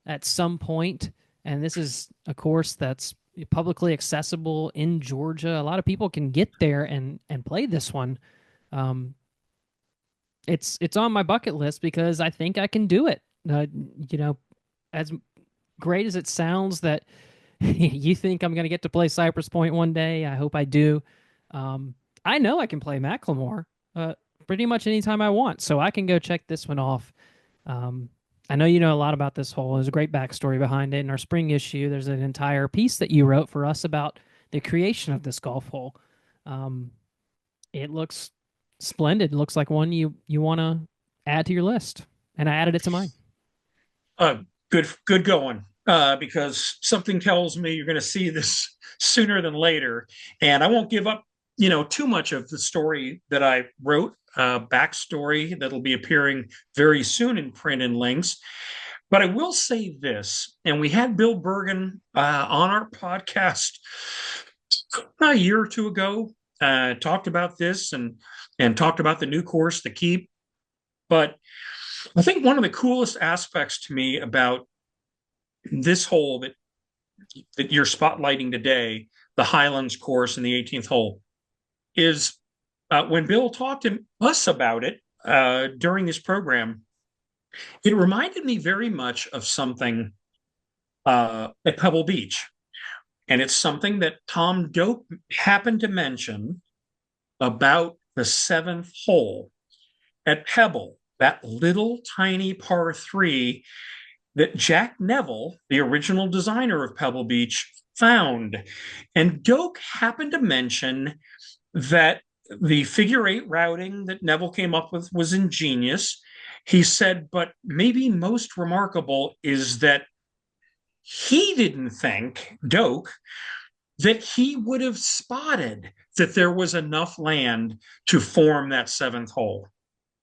at some point, and this is a course that's publicly accessible in Georgia. A lot of people can get there and play this one. Um, it's on my bucket list because I think I can do it. You know, as great as it sounds that you think I'm going to get to play Cypress Point one day, I hope I do. I know I can play McLemore pretty much anytime I want, so I can go check this one off. Um, I know you know a lot about this hole. There's a great backstory behind it. In our spring issue, there's an entire piece that you wrote for us about the creation of this golf hole. Um, it looks splendid. It looks like one you want to add to your list, and I added it to mine. Uh, good going. Because something tells me you're going to see this sooner than later, and I won't give up, too much of the story that I wrote, backstory that'll be appearing very soon in print and links. But I will say this, and we had Bill Bergen on our podcast a year or two ago, talked about this and talked about the new course, the Keep. But I think one of the coolest aspects to me about this hole that you're spotlighting today, the Highlands course in the 18th hole, is when Bill talked to us about it during this program, it reminded me very much of something at Pebble Beach. And it's something that Tom Doak happened to mention about the seventh hole at Pebble, that little tiny par three that Jack Neville, the original designer of Pebble Beach, found. And Doak happened to mention that the figure eight routing that Neville came up with was ingenious. He said, but maybe most remarkable is that he didn't think, Doak, that he would have spotted that there was enough land to form that seventh hole.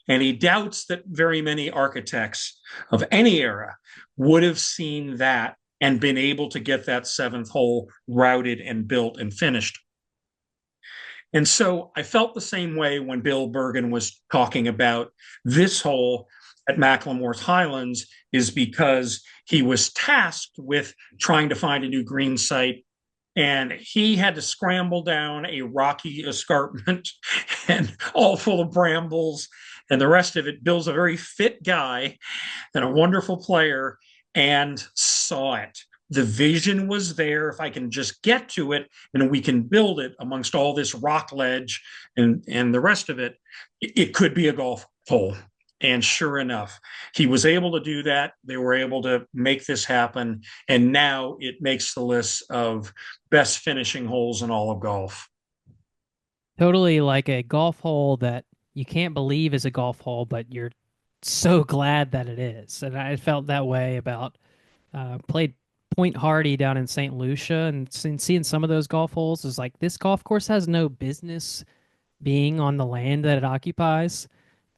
And he doubts that very many architects of any era would have seen that and been able to get that seventh hole routed and built and finished. And so I felt the same way when Bill Bergen was talking about this hole at McLemore's Highlands, is because he was tasked with trying to find a new green site, and he had to scramble down a rocky escarpment and all full of brambles and the rest of it. Bill's a very fit guy and a wonderful player, and saw it. The vision was there. If I can just get to it and we can build it amongst all this rock ledge and the rest of it, it could be a golf hole. And sure enough, he was able to do that. They were able to make this happen. And now it makes the list of best finishing holes in all of golf. Totally like a golf hole that you can't believe is a golf hole, but you're so glad that it is. And I felt that way about played Point Hardy down in St. Lucia, and seeing some of those golf holes is like this golf course has no business being on the land that it occupies.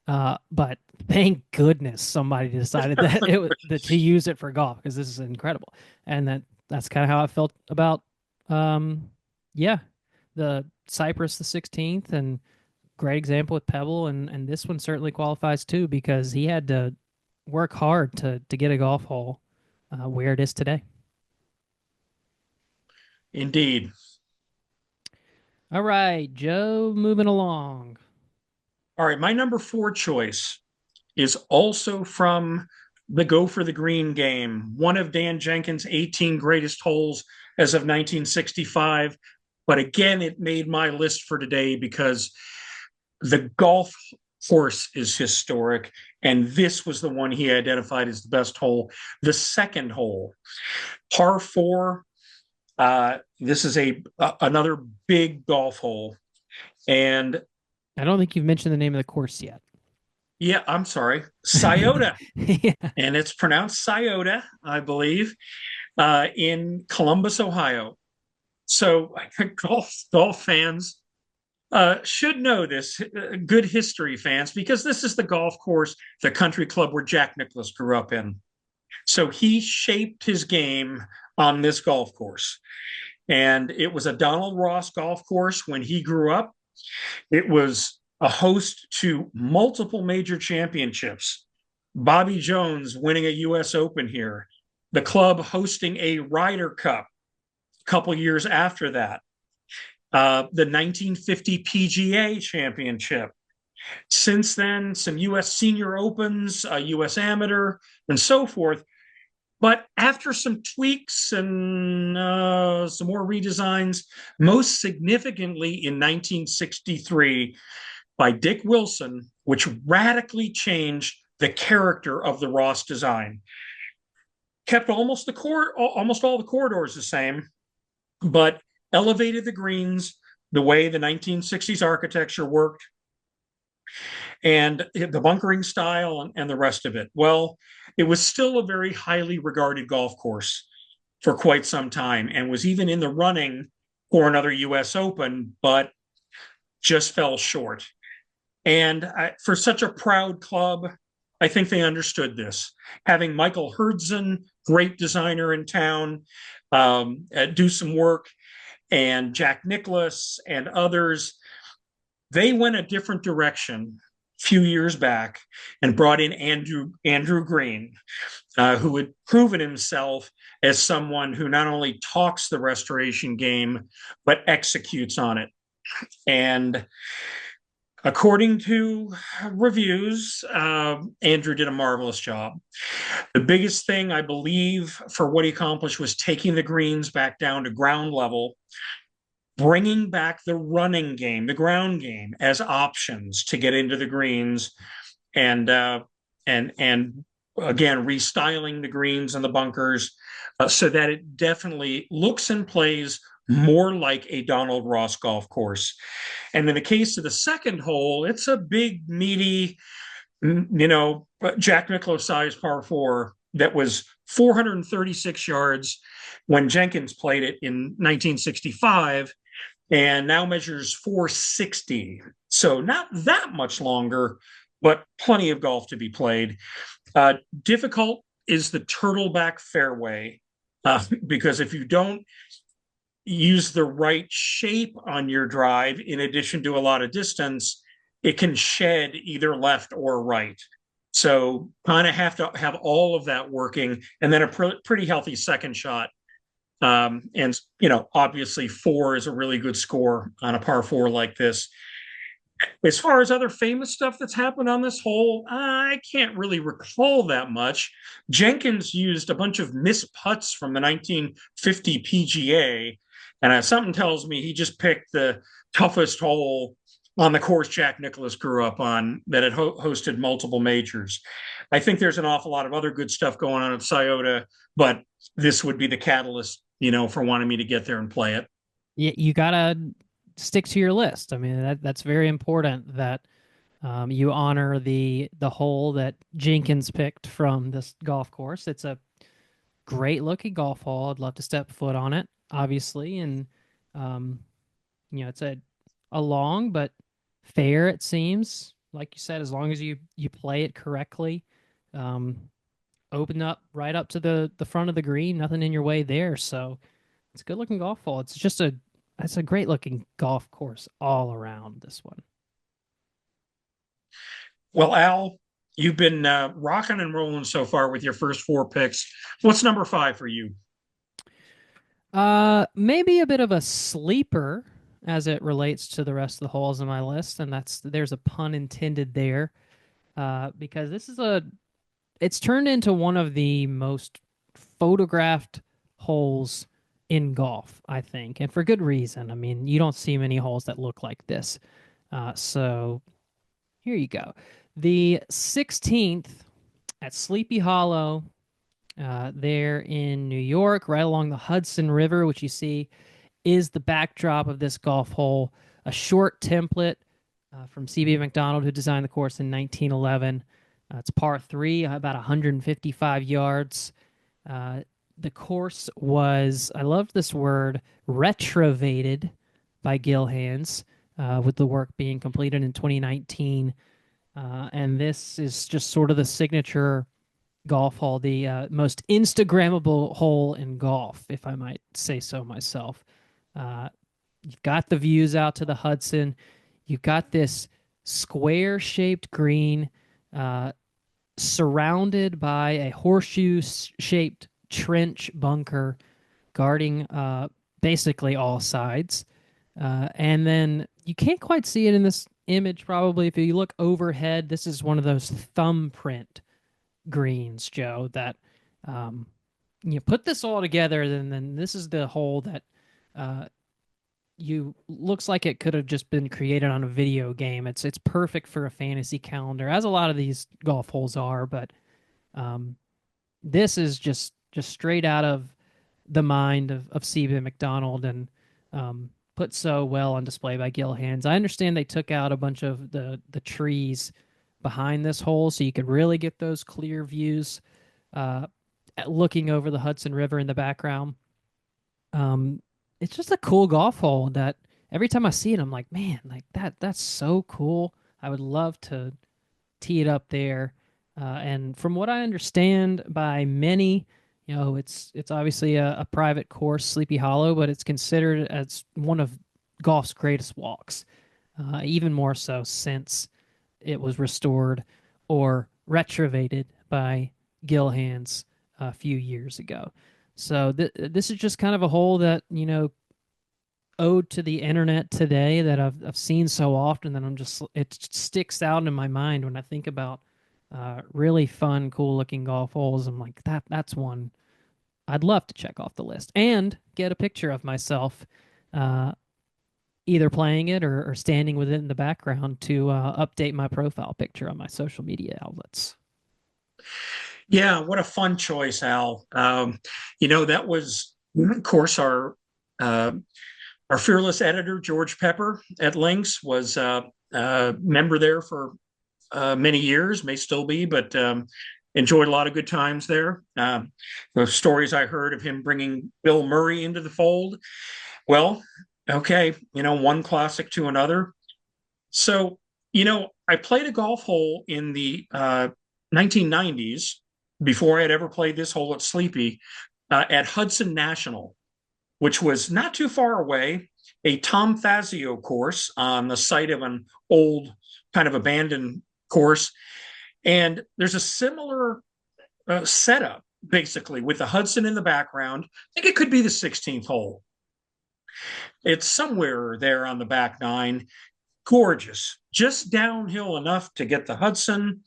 But thank goodness somebody decided that it was that to use it for golf because this is incredible, and that's kind of how I felt about um, yeah, the Cypress the 16th and great example with Pebble, and this one certainly qualifies too because he had to work hard to get a golf hole where it is today. Indeed. All right, Joe, moving along. All right, my number four choice is also from the Go for the Green game, one of Dan Jenkins' 18 greatest holes as of 1965. But again, it made my list for today because the golf course is historic, and this was the one he identified as the best hole. The second hole, par four. This is another big golf hole, and I don't think you've mentioned the name of the course yet. yeah, I'm sorry, Scioto, Yeah. and it's pronounced Scioto, I believe, in Columbus, Ohio. So golf fans should know this, good history fans, because this is the golf course, the country club where Jack Nicklaus grew up in. So he shaped his game on this golf course. And it was a Donald Ross golf course when he grew up. It was a host to multiple major championships. Bobby Jones winning a U.S. Open here, the club hosting a Ryder Cup a couple years after that, the 1950 PGA Championship. Since then, some U.S. Senior Opens, U.S. Amateur, and so forth. But after some tweaks and some more redesigns, most significantly in 1963 by Dick Wilson, which radically changed the character of the Ross design. Kept almost all the corridors the same, but elevated the greens the way the 1960s architecture worked and the bunkering style and the rest of it. Well, it was still a very highly regarded golf course for quite some time and was even in the running for another US Open, but just fell short. And for such a proud club, I think they understood this. Having Michael Herdzon, great designer in town, do some work, and Jack Nicklaus and others, they went a different direction a few years back and brought in Andrew Green, who had proven himself as someone who not only talks the restoration game but executes on it. And according to reviews, Andrew did a marvelous job. The biggest thing, I believe, for what he accomplished was taking the greens back down to ground level, bringing back the running game, the ground game, as options to get into the greens, and and again restyling the greens and the bunkers so that it definitely looks and plays more like a Donald Ross golf course. And in the case of the second hole, it's a big, meaty, Jack Nicklaus size par four that was 436 yards when Jenkins played it in 1965 and now measures 460. So not that much longer, but plenty of golf to be played. Difficult is the turtleback fairway because if you don't use the right shape on your drive, in addition to a lot of distance, it can shed either left or right. So kind of have to have all of that working, and then a pretty healthy second shot. And obviously four is a really good score on a par four like this. As far as other famous stuff that's happened on this hole, I can't really recall that much. Jenkins used a bunch of missed putts from the 1950 PGA, and something tells me he just picked the toughest hole on the course Jack Nicklaus grew up on that had hosted multiple majors. I think there's an awful lot of other good stuff going on at Scioto, but this would be the catalyst, for wanting me to get there and play it. You gotta stick to your list. I mean, that's very important that you honor the hole that Jenkins picked from this golf course. It's a great looking golf hole. I'd love to step foot on it, obviously, and um, it's a long but fair. It seems like you said, as long as you play it correctly, um, open up right up to the front of the green, nothing in your way there. So it's a good looking golf hole. It's a great looking golf course all around this one. Well, Al, you've been rocking and rolling so far with your first four picks. What's number five for you? Maybe a bit of a sleeper as it relates to the rest of the holes in my list, and there's a pun intended there. Because it's turned into one of the most photographed holes in golf, I think, and for good reason. I mean, you don't see many holes that look like this. So here you go. The 16th at Sleepy Hollow, there in New York, right along the Hudson River, which you see is the backdrop of this golf hole. A short template from C.B. McDonald, who designed the course in 1911. It's par three, about 155 yards. Uh, the course was, I love this word, retrovated by Gil Hands, with the work being completed in 2019. And this is just sort of the signature golf hole, the most Instagrammable hole in golf, if I might say so myself. Uh, you've got the views out to the Hudson. You've got this square shaped green uh, surrounded by a horseshoe shaped trench bunker guarding basically all sides. And then you can't quite see it in this image, probably. If you look overhead, this is one of those thumbprint greens, Joe, that um, you put this all together, then this is the hole that uh, you looks like it could have just been created on a video game. It's perfect for a fantasy calendar, as a lot of these golf holes are, but um, this is just straight out of the mind of C.B. McDonald and put so well on display by Gil Hands. I understand they took out a bunch of the trees behind this hole, so you could really get those clear views, uh, looking over the Hudson River in the background. Um, it's just a cool golf hole that every time I see it, I'm like, man, like that's so cool. I would love to tee it up there. And from what I understand, by many, it's obviously a private course, Sleepy Hollow, but it's considered as one of golf's greatest walks. Even more so since it was restored or retrovated by Gil Hands a few years ago. So this is just kind of a hole that ode to the internet today that I've seen so often that it sticks out in my mind when I think about really fun, cool looking golf holes. I'm like that's one I'd love to check off the list and get a picture of myself, uh, either playing it or standing with it in the background to update my profile picture on my social media outlets. Yeah, what a fun choice, Al. That was, of course, our fearless editor George Pepper at Lynx was a member there for many years, may still be, but enjoyed a lot of good times there. The stories I heard of him bringing Bill Murray into the fold. Well, okay, one classic to another. So, I played a golf hole in the 1990s before I had ever played this hole at Sleepy at Hudson National, which was not too far away, a Tom Fazio course on the site of an old kind of abandoned course. And there's a similar setup, basically, with the Hudson in the background. I think it could be the 16th hole. It's somewhere there on the back nine. Gorgeous, just downhill enough to get the Hudson.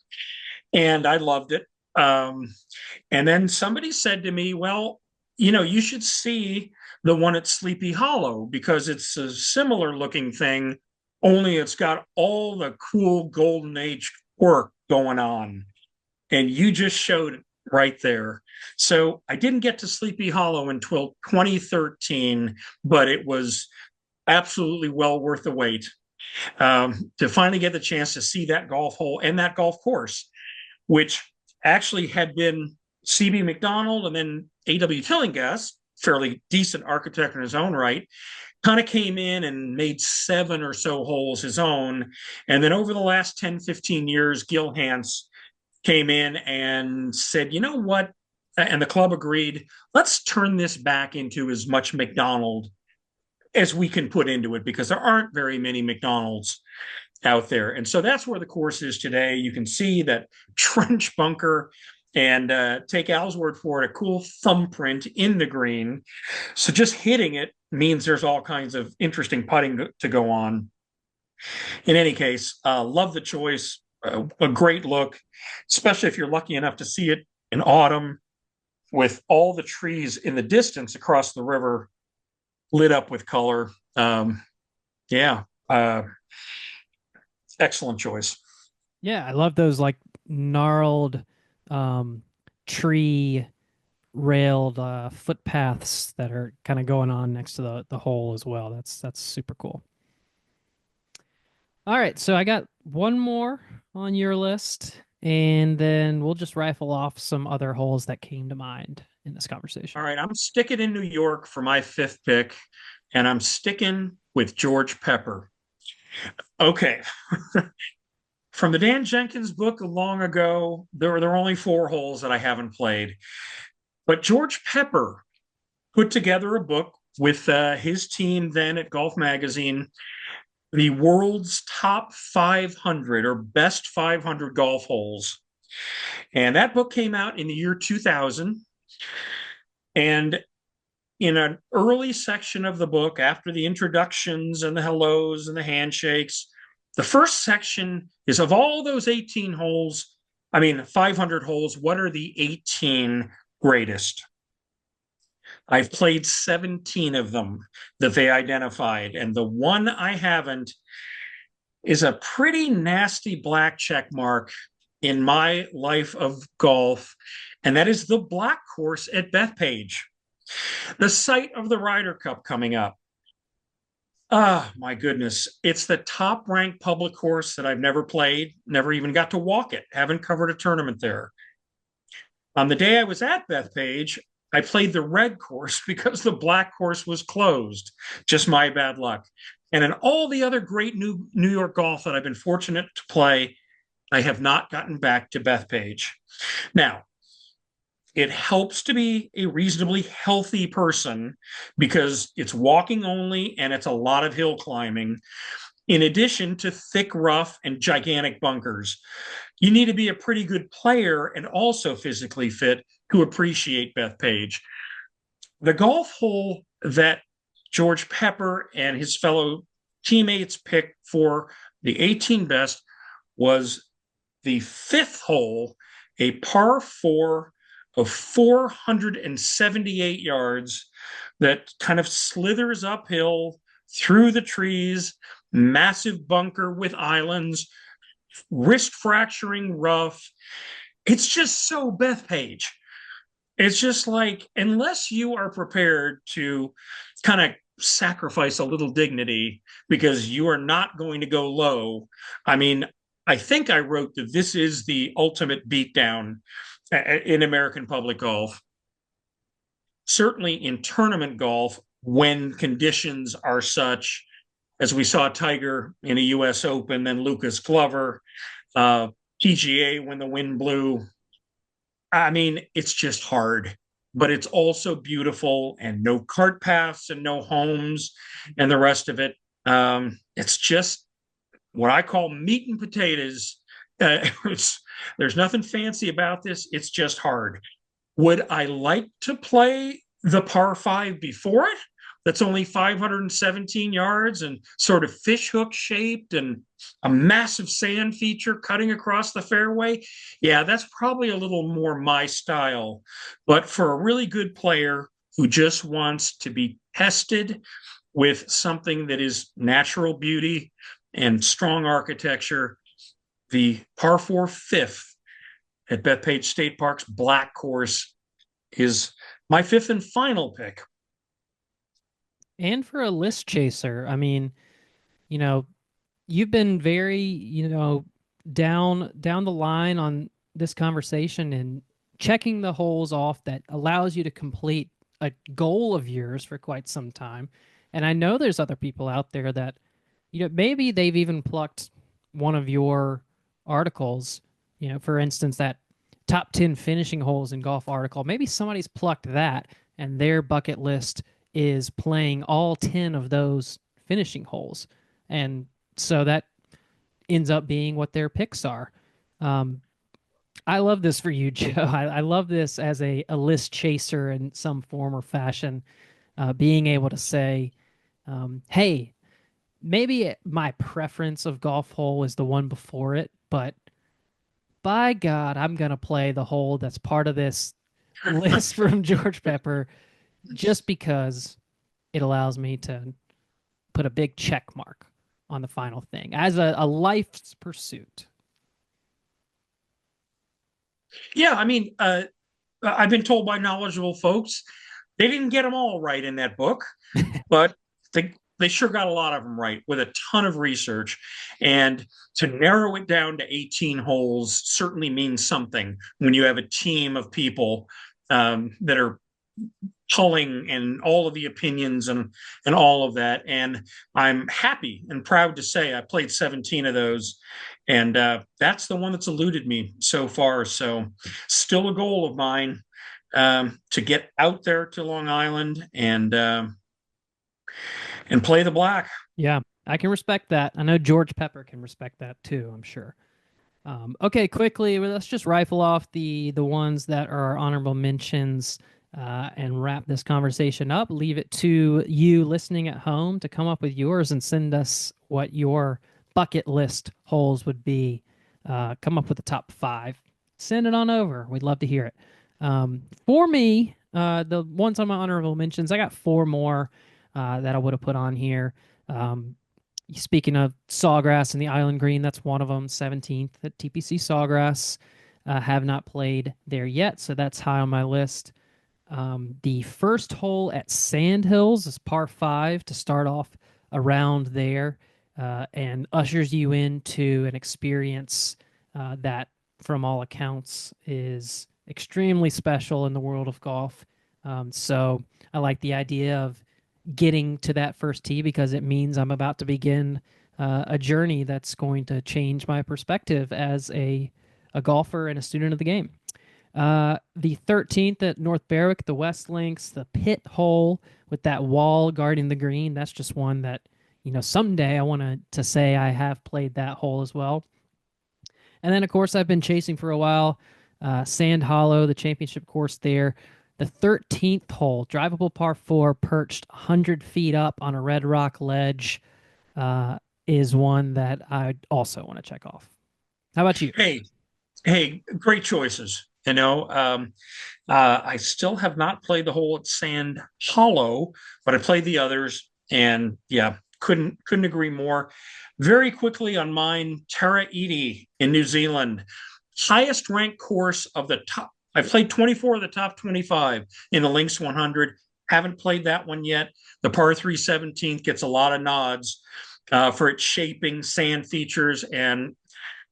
And I loved it. And then somebody said to me, well, you should see the one at Sleepy Hollow because it's a similar looking thing, only it's got all the cool golden age work going on. And you just showed it right there. So I didn't get to Sleepy Hollow until 2013, but it was absolutely well worth the wait to finally get the chance to see that golf hole and that golf course, which actually had been C.B. McDonald and then A.W. Tillinghast, fairly decent architect in his own right, kind of came in and made seven or so holes his own. And then over the last 10, 15 years, Gil Hanse came in and said, you know what? And the club agreed, let's turn this back into as much McDonald as we can put into it because there aren't very many McDonald's. out there. And so that's where the course is today. You can see that trench bunker and take Al's word for it, a cool thumbprint in the green. So just hitting it means there's all kinds of interesting putting to go on. In any case, love the choice. A great look, especially if you're lucky enough to see it in autumn with all the trees in the distance across the river lit up with color. Yeah, excellent choice. Yeah, I love those like gnarled um, tree railed footpaths that are kind of going on next to the hole as well. That's super cool. All right, so I got one more on your list, and then we'll just rifle off some other holes that came to mind in this conversation. All right, I'm sticking in New York for my fifth pick, and I'm sticking with George Pepper. Okay. From the Dan Jenkins book long ago, there are only four holes that I haven't played. But George Pepper put together a book with his team then at Golf Magazine, the world's top 500 or best 500 golf holes. And that book came out in the year 2000. And in an early section of the book, after the introductions and the hellos and the handshakes, the first section is of all those 18 holes, 500 holes, what are the 18 greatest? I've played 17 of them that they identified. And the one I haven't is a pretty nasty black check mark in my life of golf. And that is the black course at Bethpage, the site of the Ryder Cup coming up. Ah, my goodness. It's the top ranked public course that I've never played, never even got to walk it, haven't covered a tournament there. On the day I was at Bethpage, I played the red course because the black course was closed. Just my bad luck. And in all the other great New York golf that I've been fortunate to play, I have not gotten back to Bethpage. Now, it helps to be a reasonably healthy person because it's walking only and it's a lot of hill climbing, in addition to thick rough and gigantic bunkers. You need to be a pretty good player and also physically fit to appreciate Bethpage. The golf hole that George Pepper and his fellow teammates picked for the 18 best was the fifth hole, a par four of 478 yards that kind of slithers uphill through the trees, massive bunker with islands, wrist fracturing rough. It's just so Bethpage. It's just like, unless you are prepared to kind of sacrifice a little dignity because you are not going to go low. I mean, I think I wrote that this is the ultimate beatdown in American public golf. Certainly in tournament golf, when conditions are such, as we saw Tiger in a U.S. Open, then Lucas Glover, PGA when the wind blew. I mean, it's just hard, but it's also beautiful and no cart paths and no homes and the rest of it. It's just what I call meat and potatoes. There's nothing fancy about this. It's just hard. Would I like to play the par five before it? That's only 517 yards and sort of fishhook shaped and a massive sand feature cutting across the fairway. Yeah, that's probably a little more my style. But for a really good player who just wants to be tested with something that is natural beauty and strong architecture, the par four fifth at Bethpage State Park's black course is my fifth and final pick. And for a list chaser, I mean, you know, you've been very, down the line on this conversation and checking the holes off that allows you to complete a goal of yours for quite some time. And I know there's other people out there that, maybe they've even plucked one of your articles, for instance, that top 10 finishing holes in golf article. Maybe somebody's plucked that and their bucket list is playing all 10 of those finishing holes. And so that ends up being what their picks are. Um, I love this for you, Joe. I love this as a list chaser in some form or fashion, being able to say, hey, maybe my preference of golf hole is the one before it, but by God, I'm going to play the hole that's part of this list from George Pepper just because it allows me to put a big check mark on the final thing as a life's pursuit. Yeah, I mean, I've been told by knowledgeable folks they didn't get them all right in that book, but they sure got a lot of them right with a ton of research. And to narrow it down to 18 holes certainly means something when you have a team of people that are pulling and all of the opinions and all of that. And I'm happy and proud to say I played 17 of those. And that's the one that's eluded me so far. So still a goal of mine to get out there to Long Island and play the black. Yeah, I can respect that. I know George Pepper can respect that too, I'm sure. Okay, quickly, let's just rifle off the ones that are our honorable mentions and wrap this conversation up. Leave it to you listening at home to come up with yours and send us what your bucket list holes would be. Come up with the top five. Send it on over. We'd love to hear it. For me, the ones on my honorable mentions, I got four more that I would have put on here. Speaking of Sawgrass and the Island Green, that's one of them, 17th at TPC Sawgrass. Have not played there yet, so that's high on my list. The first hole at Sand Hills is par 5 to start off around there and ushers you into an experience that, from all accounts, is extremely special in the world of golf. So I like the idea of getting to that first tee because it means I'm about to begin a journey that's going to change my perspective as a golfer and a student of the game. The 13th at North Berwick, the West Links, the pit hole with that wall guarding the green. That's just one that, someday I want to say I have played that hole as well. And then, of course, I've been chasing for a while. Sand Hollow, the championship course there. The 13th hole, drivable par 4, perched 100 feet up on a red rock ledge, is one that I also want to check off. How about you? Hey, great choices. I still have not played the hole at Sand Hollow, but I played the others, and yeah, couldn't agree more. Very quickly on mine, Tara Iti in New Zealand, highest ranked course of the top. I've played 24 of the top 25 in the Links 100. Haven't played that one yet. The par 3 17th gets a lot of nods for its shaping, sand features, and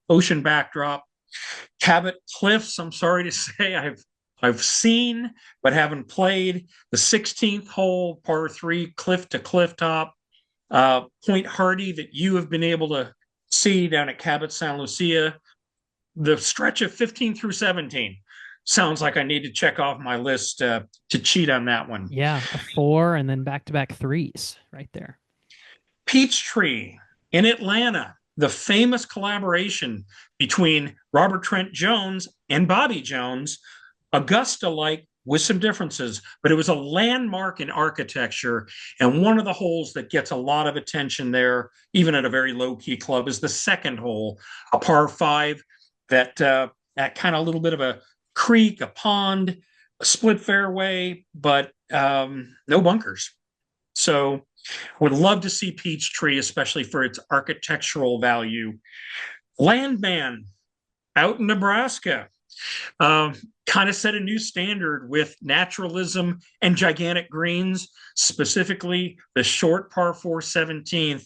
ocean backdrop. Cabot Cliffs, I'm sorry to say, I've seen but haven't played. The 16th hole, par 3, cliff to cliff top. Point Hardy that you have been able to see down at Cabot San Lucia. The stretch of 15 through 17 sounds like I need to check off my list to cheat on that one. Yeah, a 4 and then back-to-back threes right there. Peachtree in Atlanta, the famous collaboration between Robert Trent Jones and Bobby Jones, Augusta-like with some differences, but it was a landmark in architecture. And one of the holes that gets a lot of attention there, even at a very low-key club, is the second hole, a par 5 that kind of a little bit of a creek, a pond, a split fairway, but no bunkers. So would love to see Peachtree, especially for its architectural value. Landman out in Nebraska kind of set a new standard with naturalism and gigantic greens, specifically the short par 4 17th.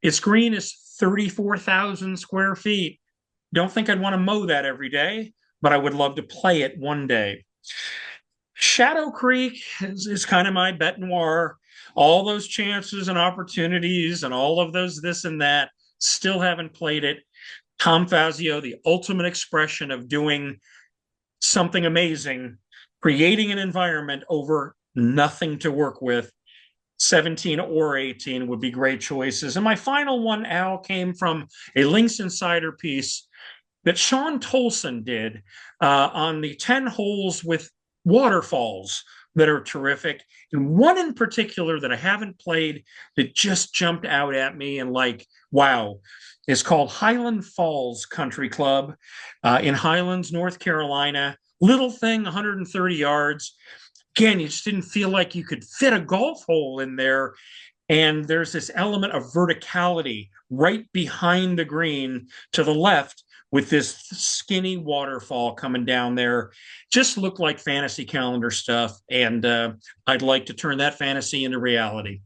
Its green is 34,000 square feet. Don't think I'd want to mow that every day, but I would love to play it one day. Shadow Creek is kind of my bet noir. All those chances and opportunities and all of those this and that, still haven't played it. Tom Fazio, the ultimate expression of doing something amazing, creating an environment over nothing to work with. 17 or 18 would be great choices. And my final one, Al, came from a Links Insider piece that Sean Tolson did on the 10 holes with waterfalls that are terrific. And one in particular that I haven't played that just jumped out at me and like, wow, is called Highland Falls Country Club in Highlands, North Carolina. Little thing, 130 yards. Again, you just didn't feel like you could fit a golf hole in there. And there's this element of verticality right behind the green to the left with this skinny waterfall coming down there. Just looked like fantasy calendar stuff. And I'd like to turn that fantasy into reality.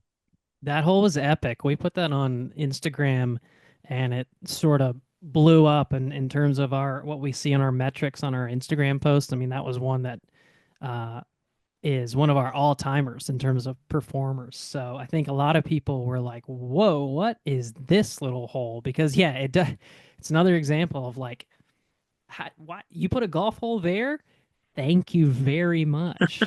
That hole was epic. We put that on Instagram and it sort of blew up in terms of our what we see on our metrics on our Instagram post. I mean, that was one that uh, is one of our all timers in terms of performers. So I think a lot of people were like, "Whoa, what is this little hole?" Because yeah, it's another example of like, what you put a golf hole there? Thank you very much.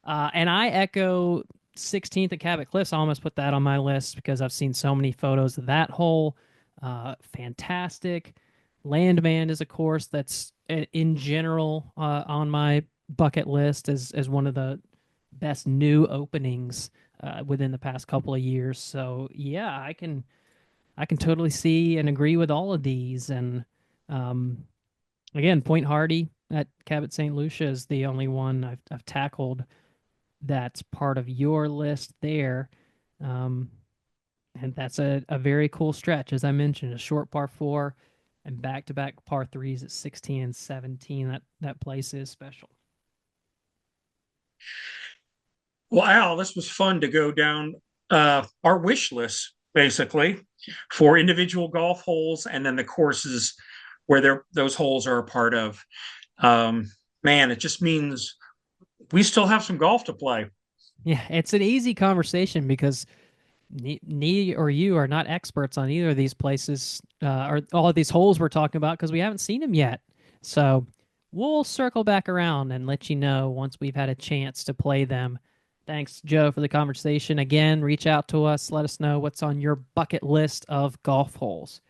And I echo 16th at Cabot Cliffs. I almost put that on my list because I've seen so many photos of that hole. Fantastic. Landman is a course that's in general on my bucket list as one of the best new openings within the past couple of years. So yeah, I can totally see and agree with all of these. And um, again, Point Hardy at Cabot St. Lucia is the only one I've tackled that's part of your list there. Um, and that's a very cool stretch. As I mentioned, a short par four and back to back par threes at 16 and 17. That place is special. Well, Al, this was fun to go down our wish list, basically, for individual golf holes and then the courses where those holes are a part of. Man, it just means we still have some golf to play. Yeah, it's an easy conversation because me or you are not experts on either of these places or all of these holes we're talking about because we haven't seen them yet. So we'll circle back around and let you know once we've had a chance to play them. Thanks, Joe, for the conversation. Again, reach out to us. Let us know what's on your bucket list of golf holes.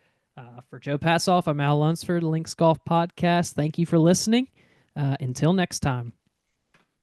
For Joe Passoff, I'm Al Lunsford, Links Golf Podcast. Thank you for listening. Until next time.